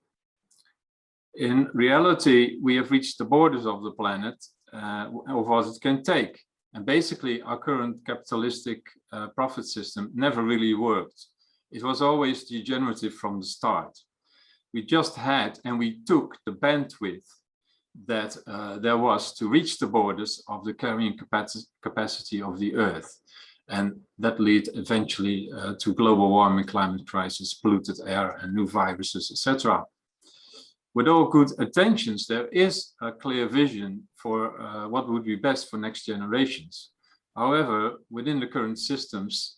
In reality, we have reached the borders of the planet of what it can take. And basically, our current capitalistic profit system never really worked. It was always degenerative from the start. We just had, and we took the bandwidth that there was to reach the borders of the carrying capacity of the Earth. And that led eventually to global warming, climate crisis, polluted air, and new viruses, etc. With all good intentions, there is a clear vision for what would be best for next generations. However, within the current systems,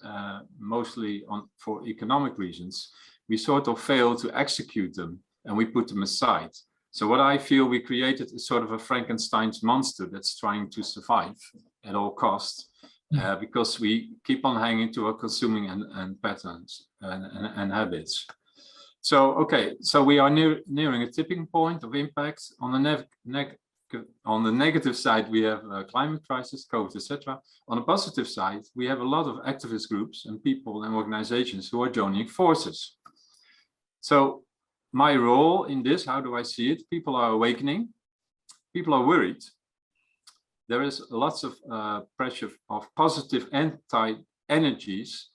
mostly for economic reasons, we sort of fail to execute them and we put them aside. So what I feel we created is sort of a Frankenstein's monster that's trying to survive at all costs, because we keep on hanging to our consuming and patterns and habits. So, okay, so we are nearing a tipping point of impact. On the negative side, we have climate crisis, COVID, etc. On the positive side, we have a lot of activist groups and people and organizations who are joining forces. So my role in this, how do I see it? People are awakening, people are worried. There is lots of pressure of positive anti-energies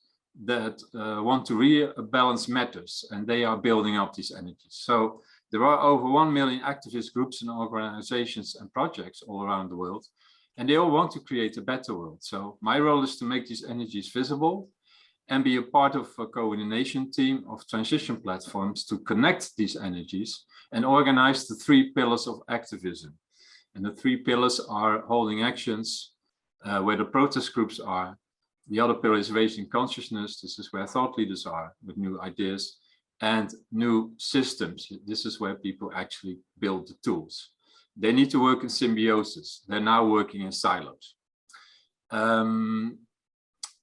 that want to rebalance matters, and they are building up these energies. So there are over 1 million activist groups and organizations and projects all around the world, and they all want to create a better world. So my role is to make these energies visible and be a part of a coordination team of transition platforms to connect these energies and organize the 3 pillars of activism. And the 3 pillars are holding actions, where the protest groups are. The other pillar is raising consciousness. This is where thought leaders are with new ideas and new systems. This is where people actually build the tools. They need to work in symbiosis. They're now working in silos.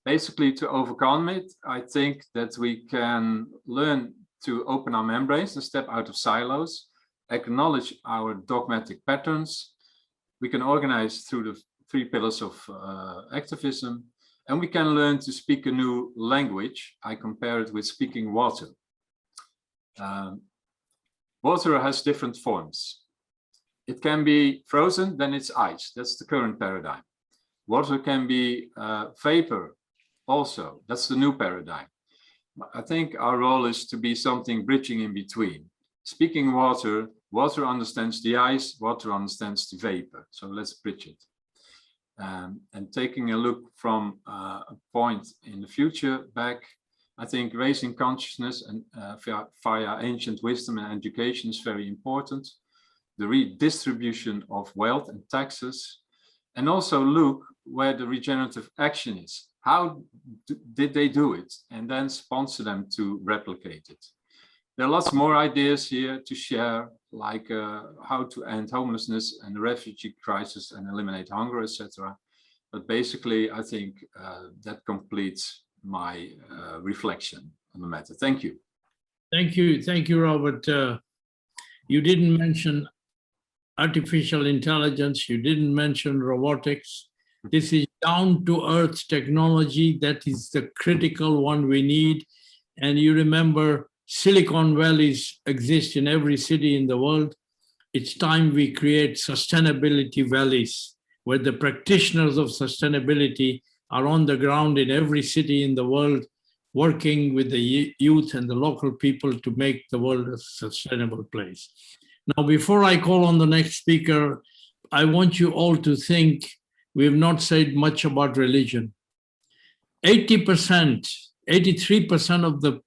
Basically, to overcome it, I think that we can learn to open our membranes and step out of silos, acknowledge our dogmatic patterns. We can organize through the 3 pillars of activism, and we can learn to speak a new language. I compare it with speaking water. Water has different forms. It can be frozen, then it's ice. That's the current paradigm. Water can be vapor also. That's the new paradigm. I think our role is to be something bridging in between. Speaking water, water understands the ice, water understands the vapor. So let's bridge it. And taking a look from a point in the future back, I think raising consciousness and via ancient wisdom and education is very important. The redistribution of wealth and taxes, and also look where the regenerative action is. How did they do it? And then sponsor them to replicate it. There are lots more ideas here to share, like how to end homelessness and the refugee crisis and eliminate hunger, etc. But basically, I think that completes my reflection on the matter. Thank you. Thank you, Robert. You didn't mention artificial intelligence. You didn't mention robotics. This is down-to-earth technology. That is the critical one we need. And you remember Silicon Valleys exist in every city in the world. It's time we create sustainability valleys where the practitioners of sustainability are on the ground in every city in the world, working with the youth and the local people to make the world a sustainable place. Now, before I call on the next speaker, I want you all to think, we have not said much about religion. 80%, 83% of the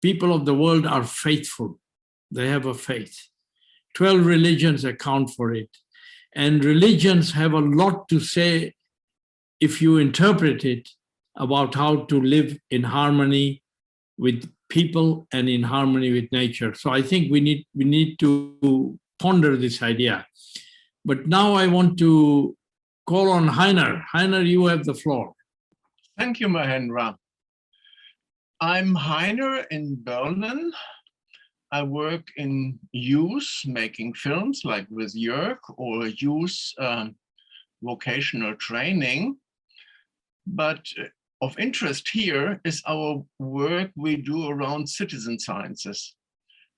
people of the world are faithful. They have a faith. 12 religions account for it. And religions have a lot to say, if you interpret it, about how to live in harmony with people and in harmony with nature. So I think we need to ponder this idea. But now I want to call on Heiner. Heiner, you have the floor. Thank you, Mahendra. I'm Heiner in Berlin. I work in youth, making films like with Jörg, or youth vocational training. But of interest here is our work we do around citizen sciences.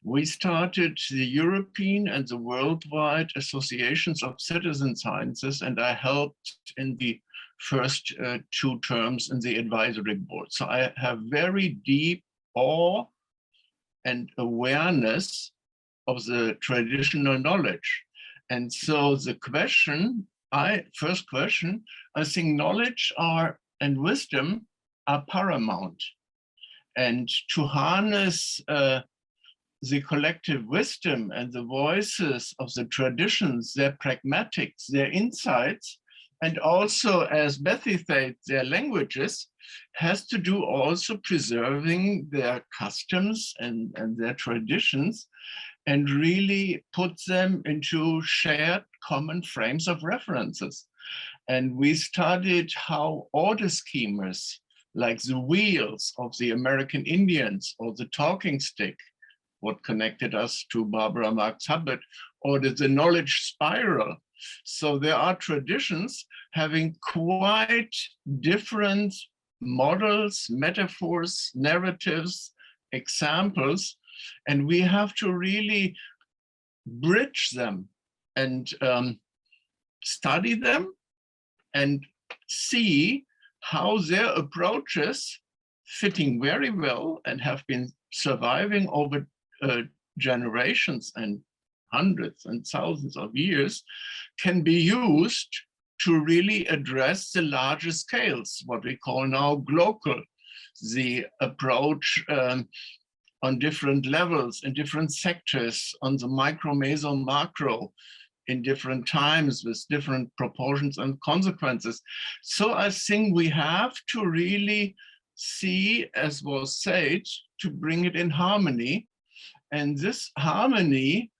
We started the European and the worldwide associations of citizen sciences, and I helped in the first 2 terms in the advisory board. So I have very deep awe and awareness of the traditional knowledge. And so the first question, I think knowledge and wisdom are paramount. And to harness the collective wisdom and the voices of the traditions, their pragmatics, their insights, and also, as Bethy said, their languages, has to do also preserving their customs and their traditions, and really put them into shared common frames of references. And we studied how order schemas, like the wheels of the American Indians or the talking stick, what connected us to Barbara Marx Hubbard, or the knowledge spiral. So there are traditions having quite different models, metaphors, narratives, examples, and we have to really bridge them and study them and see how their approaches, fitting very well and have been surviving over generations and hundreds and thousands of years, can be used to really address the larger scales, what we call now global, the approach on different levels, in different sectors, on the micro, meso, macro, in different times with different proportions and consequences. So I think we have to really see, as was said, to bring it in harmony. And this harmony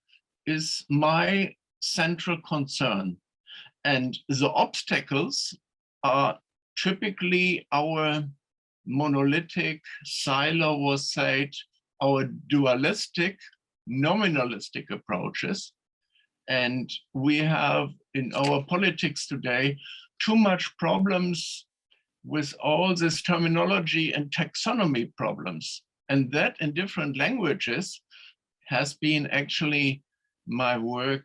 is my central concern. And the obstacles are typically our monolithic, Silo was said, our dualistic, nominalistic approaches. And we have in our politics today too much problems with all this terminology and taxonomy problems. And that in different languages has been actually my work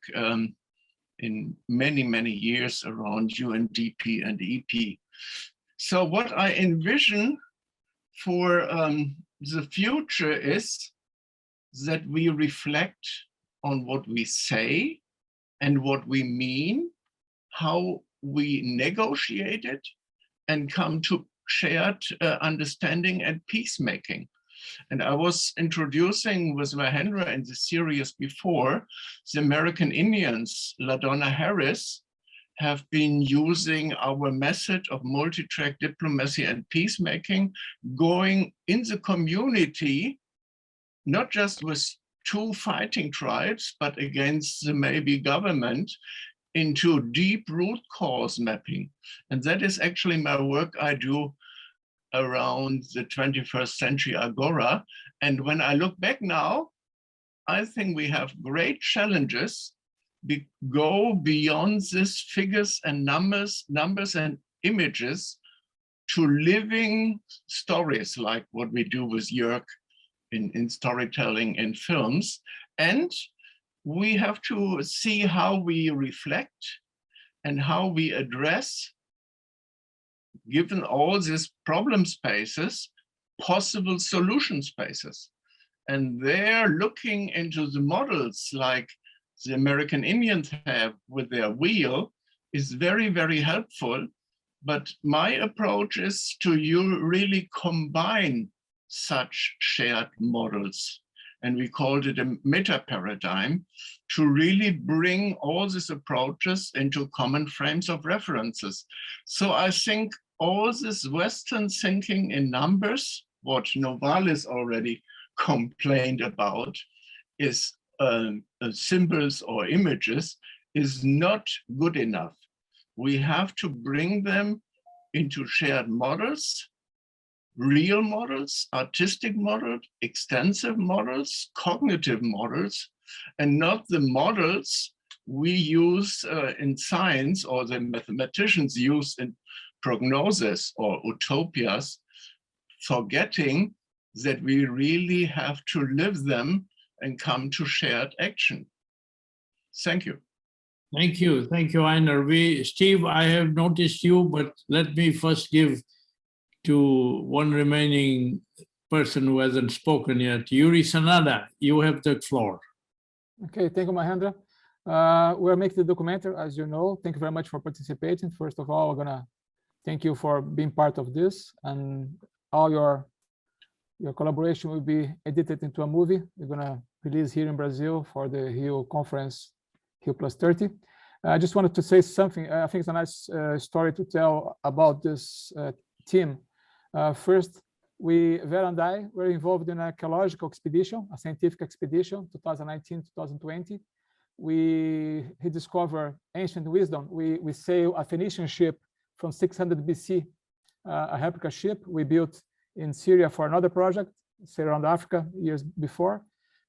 in many, many years around UNDP and EP. So what I envision for the future is that we reflect on what we say and what we mean, how we negotiate it, and come to shared understanding and peacemaking. And I was introducing with Mahendra in the series before, the American Indians, LaDonna Harris, have been using our method of multi-track diplomacy and peacemaking, going in the community, not just with two fighting tribes, but against the maybe government, into deep root cause mapping. And that is actually my work I do around the 21st century Agora. And when I look back now, I think we have great challenges. Go beyond these figures and numbers and images to living stories like what we do with Jörg in storytelling and films. And we have to see how we reflect and how we address, given all these problem spaces, possible solution spaces. And they're looking into the models like the American Indians have with their wheel is very, very helpful. But my approach is to really combine such shared models. And we called it a meta paradigm to really bring all these approaches into common frames of references. So I think all this Western thinking in numbers, what Novalis already complained about, is symbols or images, is not good enough. We have to bring them into shared models, real models, artistic models, extensive models, cognitive models, and not the models we use in science or the mathematicians use in prognosis or utopias, forgetting that we really have to live them and come to shared action. Thank you. Thank you, Einar. Steve, I have noticed you, but let me first give to one remaining person who hasn't spoken yet. Yuri Sanada, you have the floor. Okay, thank you, Mahendra. We're making the documentary, as you know. Thank you very much for participating. First of all, we're gonna thank you for being part of this, and all your collaboration will be edited into a movie. We're gonna release here in Brazil for the Rio conference, Rio Plus 30. I just wanted to say something. I think it's a nice story to tell about this team. First, Vera and I were involved in an archaeological expedition, a scientific expedition, 2019-2020. We rediscover ancient wisdom. We sail a Phoenician ship from 600 BC, a replica ship we built in Syria for another project, sailed around Africa years before.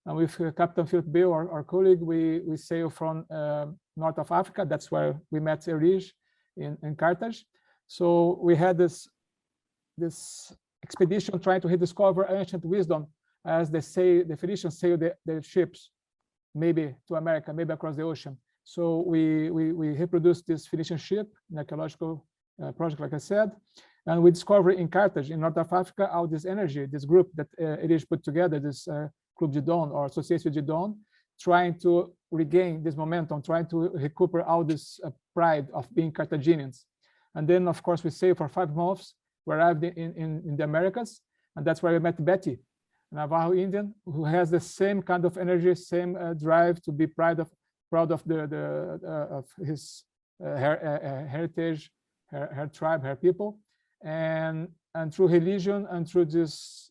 And with Captain Philip Bill, our colleague, we sail from north of Africa. That's where we met Erige in Carthage. So we had this expedition trying to rediscover ancient wisdom as the Phoenicians sailed their ships, maybe to America, maybe across the ocean. So we reproduced this Phoenician ship, an archaeological project, like I said, and we discovered in Carthage, in North of Africa, how this energy, this group that Erige put together, this Club de Dawn or Association de Dawn, trying to regain this momentum, trying to recuperate all this pride of being Carthaginians. And then, of course, we sailed for 5 months. We arrived in the Americas, and that's where we met Betty, a Navajo Indian who has the same kind of energy, same drive to be proud proud of of his heritage, her tribe, her people, and through religion and through this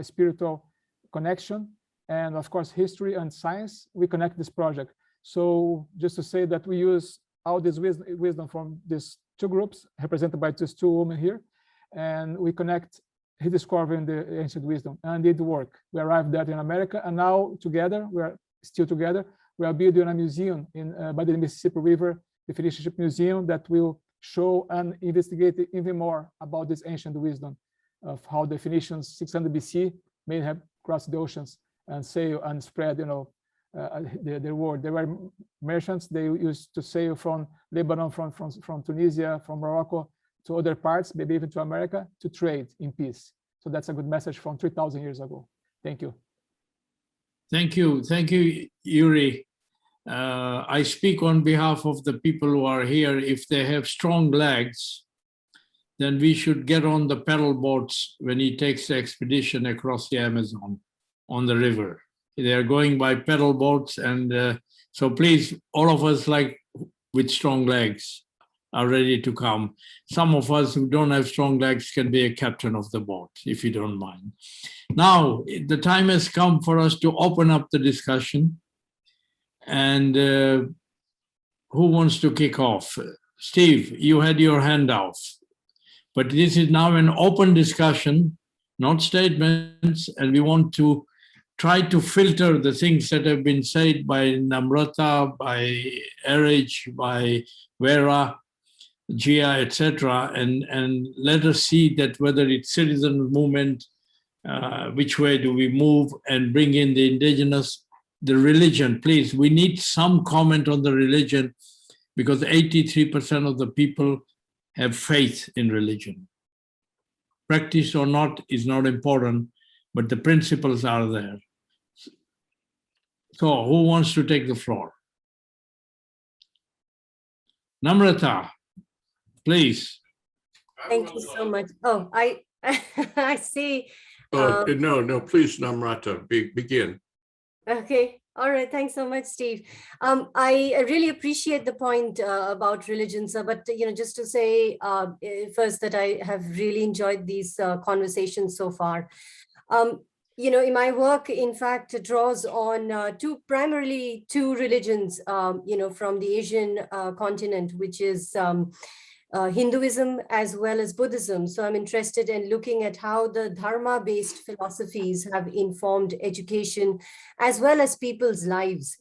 spiritual connection, and of course history and science, we connect this project. So just to say that we use all this wisdom from these two groups represented by these two women here, and we connect rediscovering the ancient wisdom, and it worked. We arrived there in America, and now together, we are still together. We are building a museum by the Mississippi River, the Fellowship Museum, that will show and investigate even more about this ancient wisdom of how the Phoenicians 600 BC may have crossed the oceans and sail and spread, the word. There were merchants. They used to sail from Lebanon, from Tunisia, from Morocco to other parts, maybe even to America, to trade in peace. So that's a good message from 3,000 years ago. Thank you. Thank you, Yuri. I speak on behalf of the people who are here. If they have strong legs, then we should get on the paddle boats when he takes the expedition across the Amazon on the river. They are going by paddle boats, and so please, all of us with strong legs are ready to come. Some of us who don't have strong legs can be a captain of the boat, if you don't mind. Now, the time has come for us to open up the discussion. And who wants to kick off? Steve, you had your hand off. But this is now an open discussion, not statements, and we want to try to filter the things that have been said by Namrata, by Erich, by Vera, Gia, etc., and let us see that whether it's citizen movement, which way do we move, and bring in the indigenous, the religion. Please, we need some comment on the religion, because 83% of the people have faith in religion. Practice or not is not important, but the principles are there. So who wants to take the floor? Namrata, please. Thank you so much. Oh, I see. No, please, Namrata, begin. Okay. All right. Thanks so much, Steve. I really appreciate the point about religion, sir. But just to say first that I have really enjoyed these conversations so far. In my work, in fact, it draws on primarily two religions, from the Asian continent, which is Hinduism as well as Buddhism. So I'm interested in looking at how the Dharma-based philosophies have informed education as well as people's lives,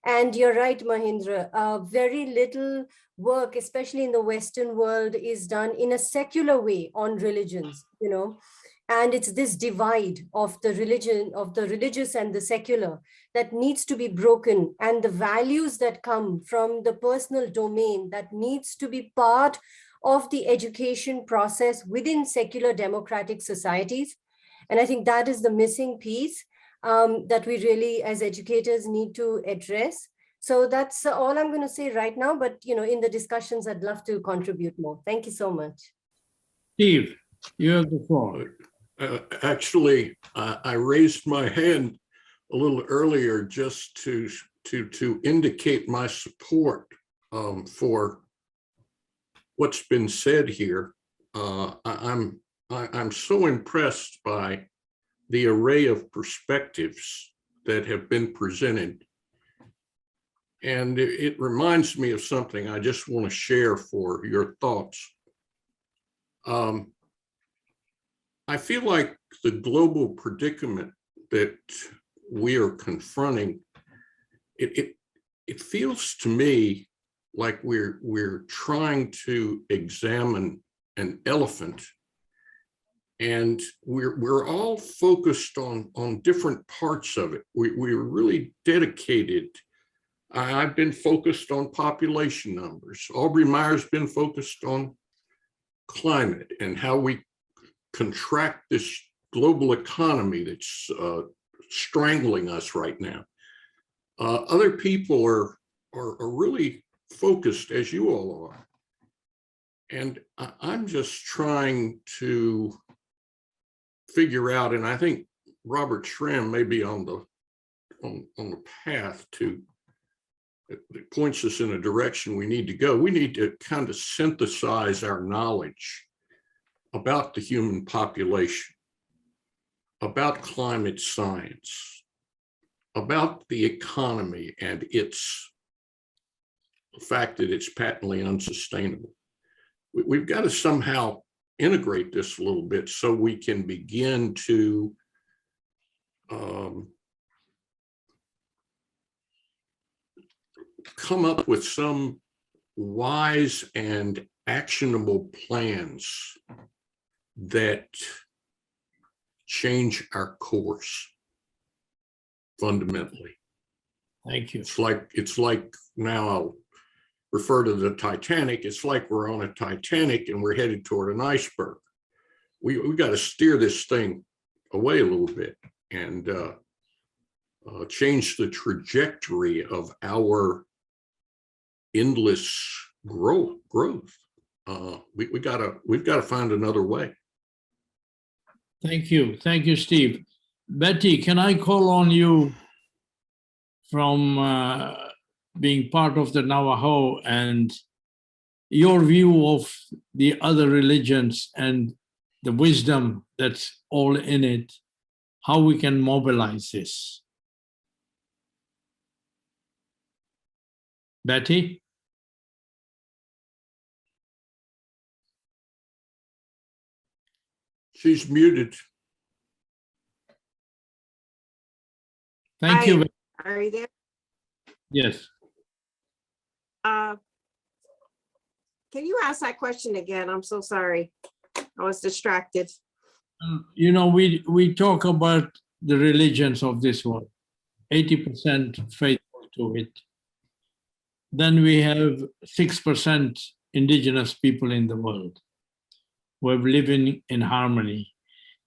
And you're right, Mahindra, very little work, especially in the Western world, is done in a secular way on religions, And it's this divide of the religion, of the religious and the secular, that needs to be broken, and the values that come from the personal domain that needs to be part of the education process within secular democratic societies. And I think that is the missing piece that we really, as educators, need to address. So that's all I'm going to say right now, but in the discussions, I'd love to contribute more. Thank you so much. Steve, you have the floor. Actually, I raised my hand a little earlier just to indicate my support for what's been said here. I'm so impressed by the array of perspectives that have been presented, and it reminds me of something I just want to share for your thoughts. I feel like the global predicament that we are confronting, it feels to me like we're trying to examine an elephant, and we're all focused on different parts of it. We're really dedicated. I've been focused on population numbers. Aubrey Meyer's been focused on climate and how we contract this global economy that's strangling us right now. Other people are really focused, as you all are. And I'm just trying to figure out, and I think Robert Schramm may be on the path to it points us in a direction we need to go. We need to kind of synthesize our knowledge about the human population, about climate science, about the economy and the fact that it's patently unsustainable. We've got to somehow integrate this a little bit so we can begin to come up with some wise and actionable plans that change our course fundamentally. Thank you. It's like now I'll refer to the Titanic. It's like we're on a Titanic and we're headed toward an iceberg. We got to steer this thing away a little bit and change the trajectory of our endless growth. We've got to find another way. Thank you, Steve. Betty, can I call on you from being part of the Navajo and your view of the other religions and the wisdom that's all in it, how we can mobilize this? Betty? She's muted. Thank you. Are you there? Yes. Can you ask that question again? I'm so sorry. I was distracted. You know, we talk about the religions of this world, 80% faithful to it. Then we have 6% indigenous people in the world who have living in harmony.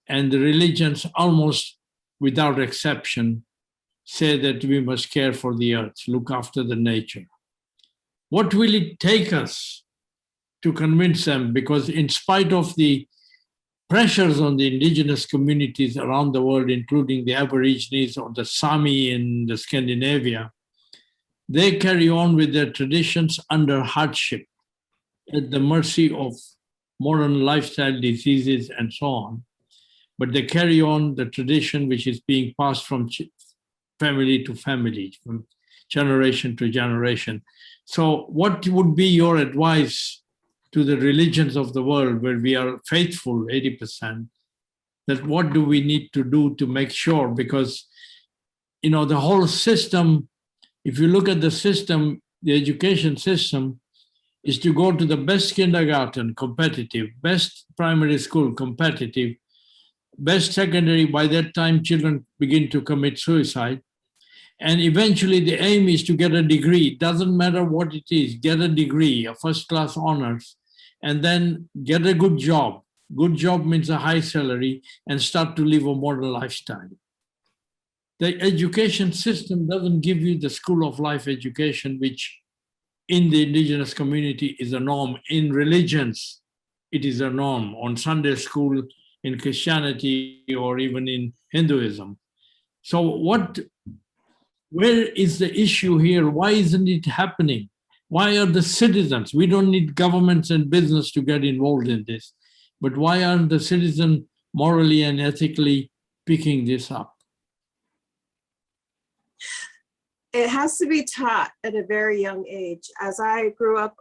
And the religions, almost without exception, say that we must care for the earth, look after the nature. What will it take us to convince them? Because in spite of the pressures on the indigenous communities around the world, including the Aborigines or the Sami in the Scandinavia, they carry on with their traditions under hardship, at the mercy of modern lifestyle diseases and so on. But they carry on the tradition which is being passed from family to family, from generation to generation. So what would be your advice to the religions of the world where we are faithful, 80%, that what do we need to do to make sure? Because, you know, the whole system, if you look at the system, the education system is to go to the best kindergarten, competitive, best primary school, competitive, best secondary. By that time, children begin to commit suicide. And eventually the aim is to get a degree. It doesn't matter what it is, get a degree, a first-class honors, and then get a good job. Good job means a high salary and start to live a modern lifestyle. The education system doesn't give you the school of life education, which in the indigenous community is a norm. In religions, it is a norm. On Sunday school, in Christianity, or even in Hinduism. So where is the issue here? Why isn't it happening? Why are the citizens? We don't need governments and business to get involved in this, but why aren't the citizens morally and ethically picking this up? It has to be taught at a very young age. As I grew up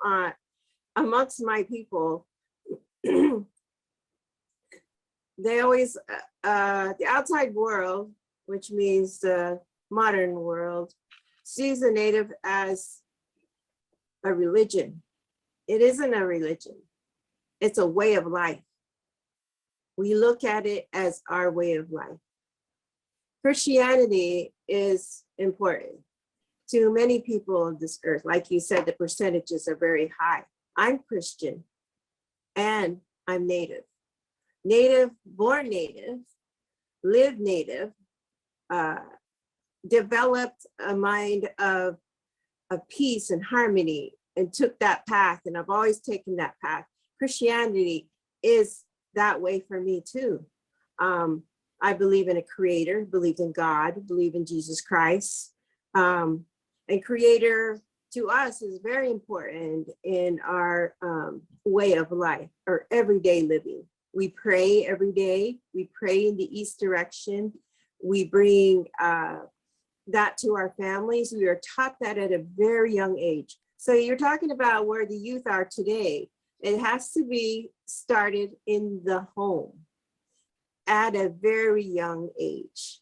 amongst my people, they always, the outside world, which means the modern world, sees the native as a religion. It isn't a religion. It's a way of life. We look at it as our way of life. Christianity is important to many people on this earth. Like you said, the percentages are very high. I'm Christian and I'm Native. Native, born Native, lived Native, developed a mind of peace and harmony and took that path. And I've always taken that path. Christianity is that way for me too. I believe in a creator, believe in God, believe in Jesus Christ. And creator to us is very important in our way of life or everyday living. We pray every day. We pray in the East direction. We bring that to our families. We are taught that at a very young age. So you're talking about where the youth are today. It has to be started in the home at a very young age.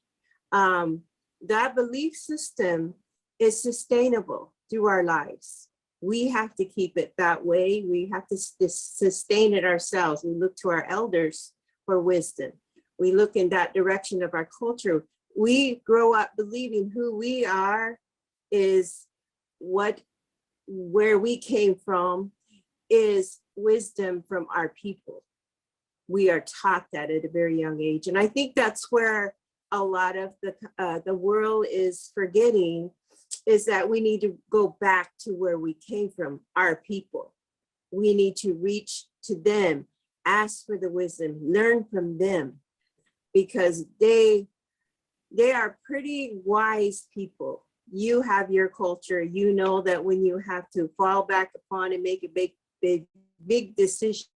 That belief system is sustainable through our lives. We have to keep it that way. We have to sustain it ourselves. We look to our elders for wisdom. We look in that direction of our culture. We grow up believing who we are is where we came from is wisdom from our people. We are taught that at a very young age. And I think that's where a lot of the world is forgetting, is that we need to go back to where we came from, our people. We need to reach to them, ask for the wisdom, learn from them, because they are pretty wise people. You have your culture. You know that when you have to fall back upon and make a big decision,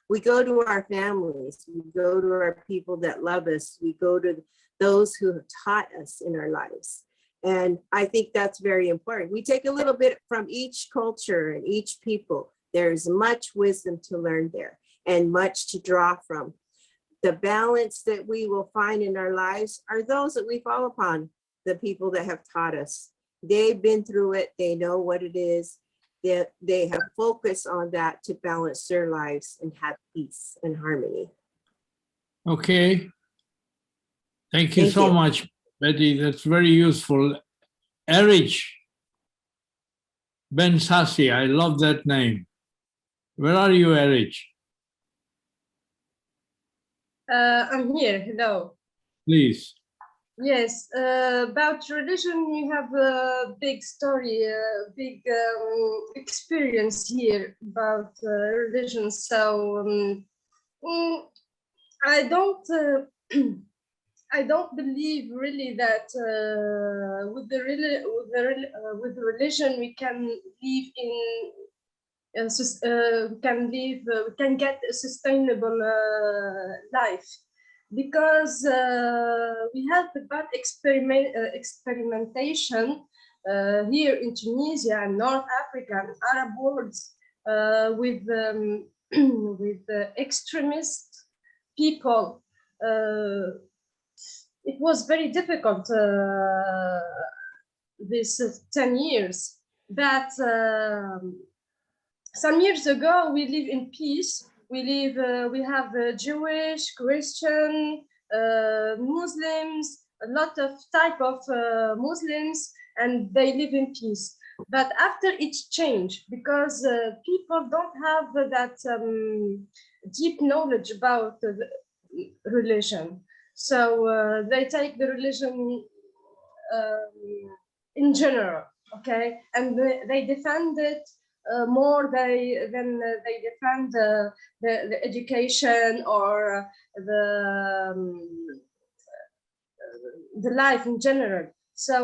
we go to our families, we go to our people that love us, we go to those who have taught us in our lives. And I think that's very important. We take a little bit from each culture and each people. There's much wisdom to learn there and much to draw from. The balance that we will find in our lives are those that we fall upon, the people that have taught us. They've been through it. They know what it is. They have focused on that to balance their lives and have peace and harmony. Okay. Thank you so much, Betty. That's very useful. Erich Ben Sassi, I love that name. Where are you, Erich? I'm here. Hello. Please. Yes, about religion, you have a big story, a big experience here about religion. So I don't believe really that with the religion we can live in. We can get a sustainable life, because we have about experimentation here in Tunisia and North Africa and Arab worlds with extremist people. It was very difficult this 10 years, but some years ago we live in peace. We have Jewish, Christian, Muslims, a lot of type of Muslims, and they live in peace. But after it's changed, because people don't have that deep knowledge about the religion. So they take the religion in general, okay? And they defend it more than they defend the education or the life in general. So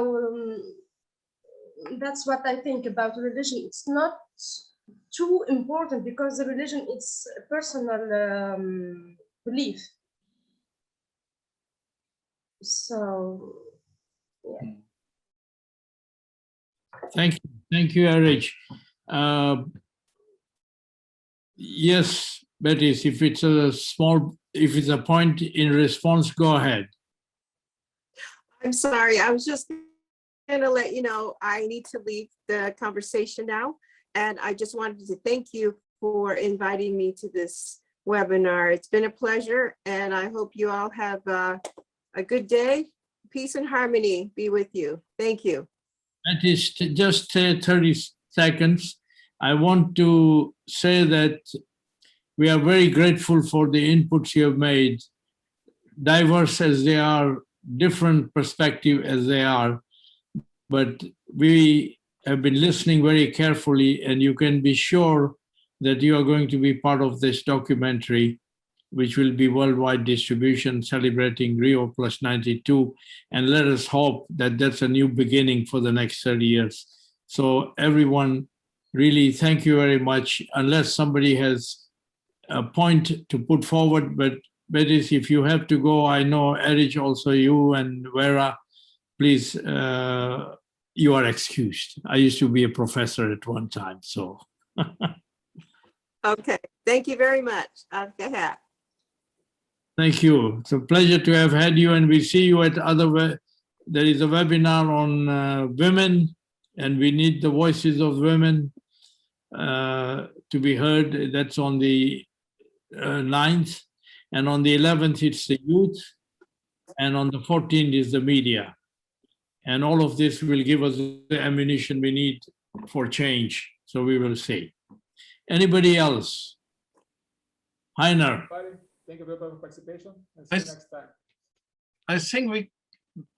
that's what I think about religion. It's not too important, because the religion is a personal belief. So yeah. Thank you, Erich. Yes, Betty, if it's a point in response, go ahead. I'm sorry, I was just gonna let you know I need to leave the conversation now. And I just wanted to thank you for inviting me to this webinar. It's been a pleasure, and I hope you all have a good day. Peace and harmony be with you. Thank you. That is just 30 seconds. I want to say that we are very grateful for the inputs you have made, diverse as they are, different perspective as they are, but we have been listening very carefully, and you can be sure that you are going to be part of this documentary, which will be worldwide distribution celebrating Rio +92. And let us hope that that's a new beginning for the next 30 years. So everyone, really, thank you very much. Unless somebody has a point to put forward, but Betty, if you have to go, I know Erich, also you and Vera, please, you are excused. I used to be a professor at one time, so. Okay, thank you very much. Thank you. It's a pleasure to have had you, and we see you at other, there is a webinar on women, and we need the voices of women to be heard. That's on the 9th, and on the 11th, it's the youth, and on the 14th is the media. And all of this will give us the ammunition we need for change. So we will see. Anybody else? Heiner. Thank you very much for participation. And see you next time. I think we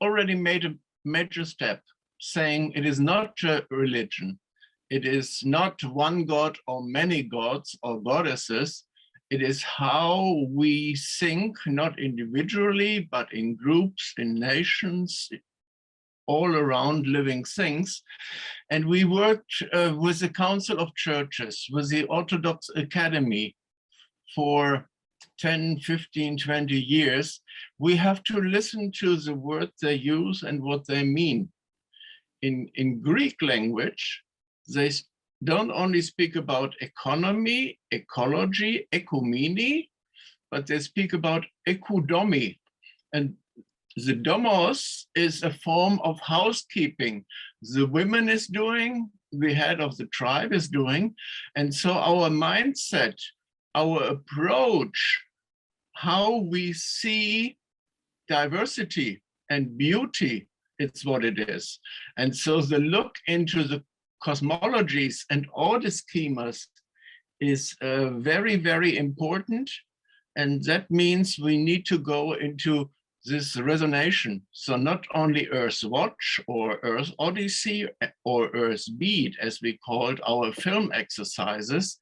already made a major step saying it is not a religion. It is not one god or many gods or goddesses. It is how we think, not individually, but in groups, in nations, all around living things. And we worked with the Council of Churches, with the Orthodox Academy for 10, 15, 20 years. We have to listen to the words they use and what they mean. In Greek language, they don't only speak about economy, ecology, ecumene, but they speak about ekudomi. And the domos is a form of housekeeping. The women is doing, the head of the tribe is doing. And so our mindset, our approach, how we see diversity and beauty, it's what it is. And so the look into the cosmologies and order schemas is very, very important. And that means we need to go into this resonation. So not only Earth Watch or Earth Odyssey or Earth Beat, as we called our film exercises,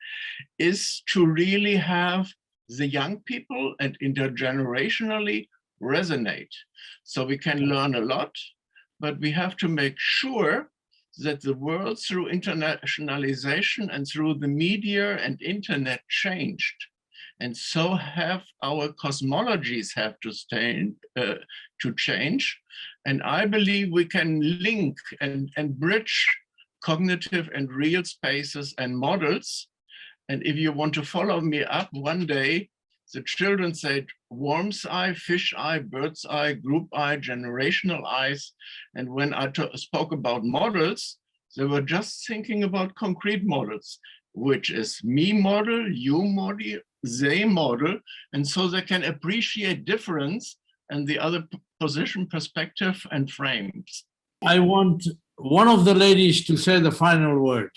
is to really have the young people and intergenerationally resonate. So we can learn a lot, but we have to make sure that the world through internationalization and through the media and internet changed. And so have our cosmologies have to change. And I believe we can link and bridge cognitive and real spaces and models. And if you want to follow me up one day, the children said worm's eye, fish eye, bird's eye, group eye, generational eyes. And when I spoke about models, they were just thinking about concrete models, which is me model, you model, they model. And so they can appreciate difference and the other position, perspective, and frames. I want one of the ladies to say the final word.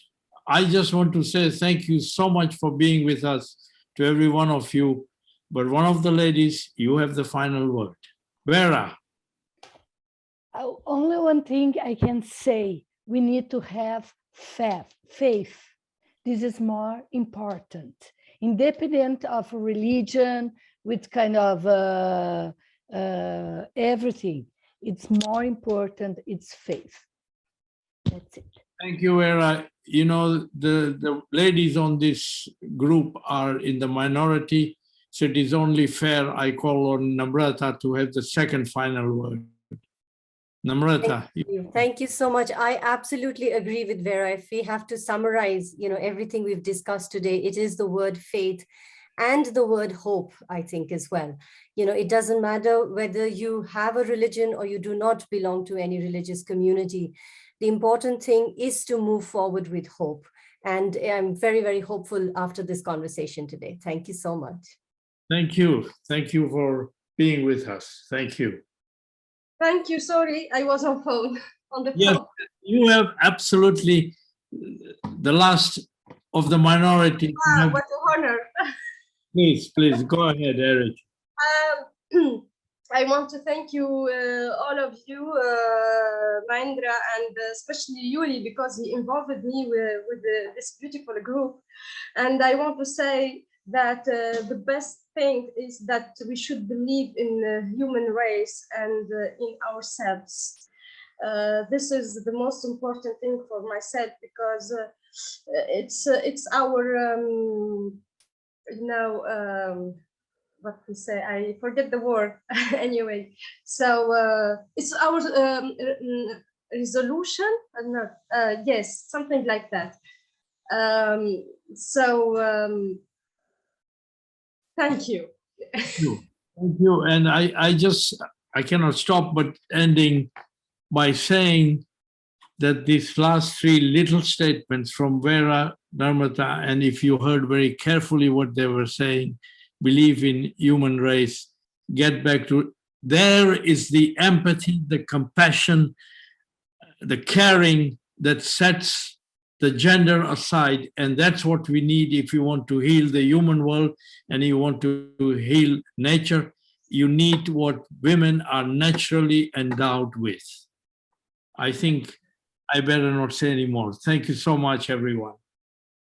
I just want to say thank you so much for being with us, to every one of you. But one of the ladies, you have the final word. Vera. Only one thing I can say, we need to have faith. This is more important. Independent of religion, with kind of everything, it's more important, it's faith. That's it. Thank you, Vera. You know, the ladies on this group are in the minority, so it is only fair I call on Namrata to have the second final word. Namrata. Thank you so much. I absolutely agree with Vera. If we have to summarize, everything we've discussed today, it is the word faith and the word hope, I think, as well. It doesn't matter whether you have a religion or you do not belong to any religious community. The important thing is to move forward with hope. And I'm very, very hopeful after this conversation today. Thank you so much. Thank you. Thank you for being with us. Thank you. Thank you. Sorry, I was on phone. On the yes, phone. You have absolutely the last of the minority. What an honor. Please, go ahead, Eric. I want to thank you, all of you, Mahendra, and especially Yuli, because he involved me with this beautiful group. And I want to say that the best thing is that we should believe in the human race and in ourselves. This is the most important thing for myself, because it's our what we say, I forget the word anyway. So it's our resolution, yes, something like that. Thank you. Thank you. And I cannot stop but ending by saying that these last three little statements from Vera, Dharmata, and if you heard very carefully what they were saying, believe in human race, get back to, there is the empathy, the compassion, the caring that sets the gender aside. And that's what we need if you want to heal the human world and you want to heal nature. You need what women are naturally endowed with. I think I better not say any more. Thank you so much, everyone.